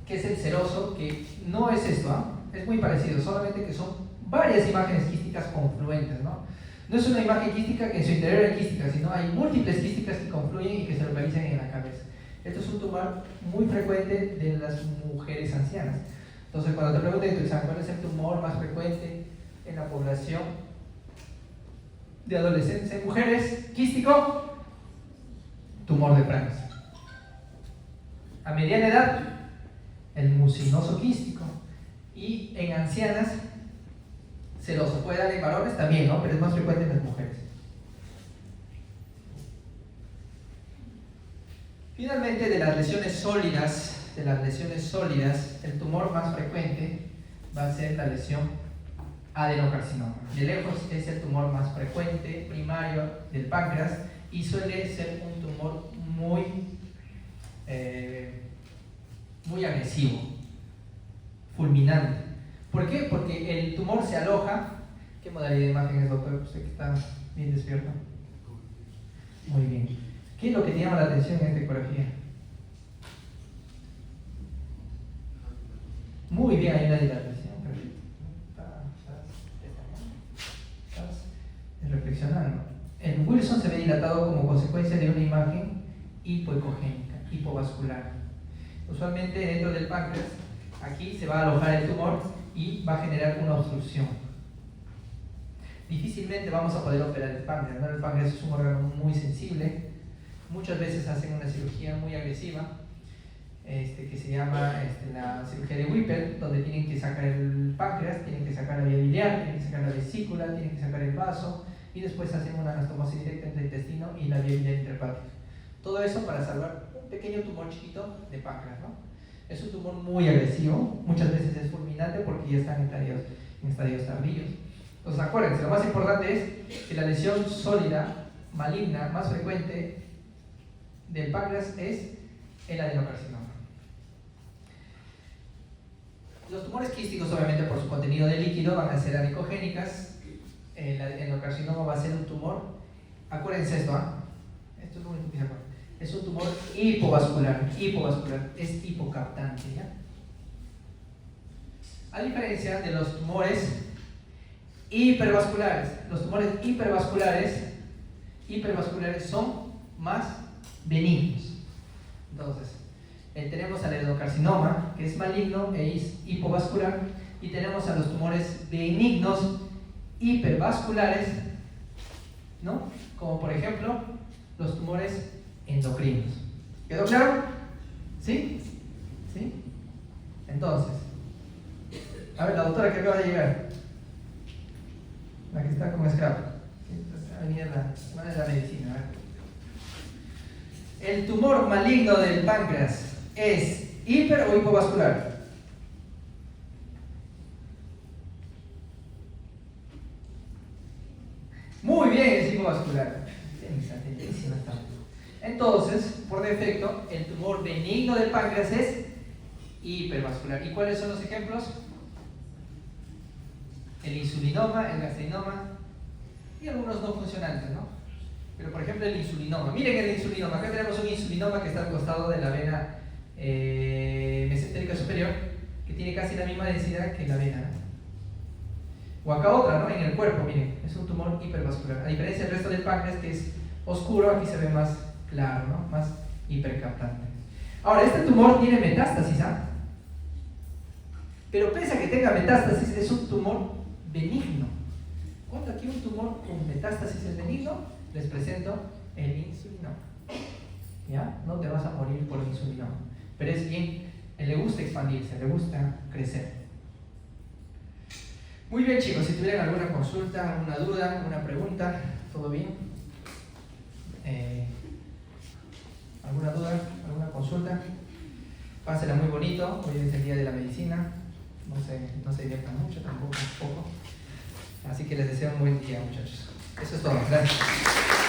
que es el seroso, que no es esto, ¿eh? Es muy parecido, solamente que son varias imágenes quísticas confluentes, ¿no? No es una imagen quística que en su interior hay quística, sino hay múltiples quísticas que confluyen y que se localizan en la cabeza. Esto es un tumor muy frecuente de las mujeres ancianas. Entonces, cuando te pregunten en tu examen cuál es el tumor más frecuente en la población de adolescentes en mujeres, quístico, tumor de Franz. A mediana edad, el mucinoso quístico. Y en ancianas, seroso. Puede dar en varones también, ¿no? Pero es más frecuente en las mujeres. Finalmente, de las lesiones sólidas, el tumor más frecuente va a ser la lesión adenocarcinoma. De lejos es el tumor más frecuente, primario del páncreas, y suele ser un tumor muy agresivo, fulminante. ¿Por qué? Porque el tumor se aloja. ¿Qué modalidad de imagen es, doctor? Usted que está bien despierto. Muy bien. ¿Qué es lo que te llama la atención en esta ecografía? Muy bien, hay una dilatación. Perfecto. Estás reflexionando. El Wilson se ve dilatado como consecuencia de una imagen hipoecogénica, hipovascular. Usualmente dentro del páncreas, aquí se va a alojar el tumor y va a generar una obstrucción. Difícilmente vamos a poder operar el páncreas, ¿no? El páncreas es un órgano muy sensible. Muchas veces hacen una cirugía muy agresiva, que se llama la cirugía de Whipple, donde tienen que sacar el páncreas, tienen que sacar la vía biliar, tienen que sacar la vesícula, tienen que sacar el vaso, y después hacen una anastomosis directa entre el intestino y la vía biliar interhepática. Todo eso para salvar un pequeño tumor chiquito de páncreas, ¿no? Es un tumor muy agresivo, muchas veces es fulminante porque ya están en estadios tardíos. Entonces acuérdense, lo más importante es que la lesión sólida, maligna, más frecuente del páncreas es el adenocarcinoma. Los tumores quísticos, obviamente por su contenido de líquido, van a ser anicogénicas. El adenocarcinoma va a ser un tumor, acuérdense esto, esto es lo único que se acuerdan. Es un tumor hipovascular, es hipocaptante, ¿ya? A diferencia de los tumores hipervasculares, los tumores hipervasculares son más benignos. Entonces, tenemos al adenocarcinoma, que es maligno e es hipovascular, y tenemos a los tumores benignos hipervasculares, ¿no? Como por ejemplo, los tumores endocrinos. ¿Quedó claro? ¿Sí? ¿Sí? Entonces, a ver, la doctora que acaba de llegar, la que está con scrap. Va a venir la medicina. ¿El tumor maligno del páncreas es hiper o hipovascular? Muy bien, es hipovascular. Entonces, por defecto, el tumor benigno del páncreas es hipervascular. ¿Y cuáles son los ejemplos? El insulinoma, el gastrinoma y algunos no funcionantes, ¿no? Pero por ejemplo el insulinoma. Miren el insulinoma. Acá tenemos un insulinoma que está al costado de la vena mesentérica superior, que tiene casi la misma densidad que la vena, ¿no? O acá otra, ¿no? En el cuerpo, miren, es un tumor hipervascular. A diferencia del resto del páncreas, que es oscuro, aquí se ve más claro, ¿no? Más hipercaptante. Ahora, este tumor tiene metástasis, ¿ah? Pero pese a que tenga metástasis, es un tumor benigno. Cuando aquí un tumor con metástasis es benigno, les presento el insulinoma. ¿Ya? No te vas a morir por el insulinoma. Pero es bien, le gusta expandirse, le gusta crecer. Muy bien, chicos, si tuvieran alguna consulta, alguna duda, alguna pregunta, ¿todo bien? ¿Alguna duda, alguna consulta? Pásenla muy bonito, hoy es el día de la medicina, no se diviertan mucho, tampoco poco. Así que les deseo un buen día, muchachos. Eso es todo, gracias.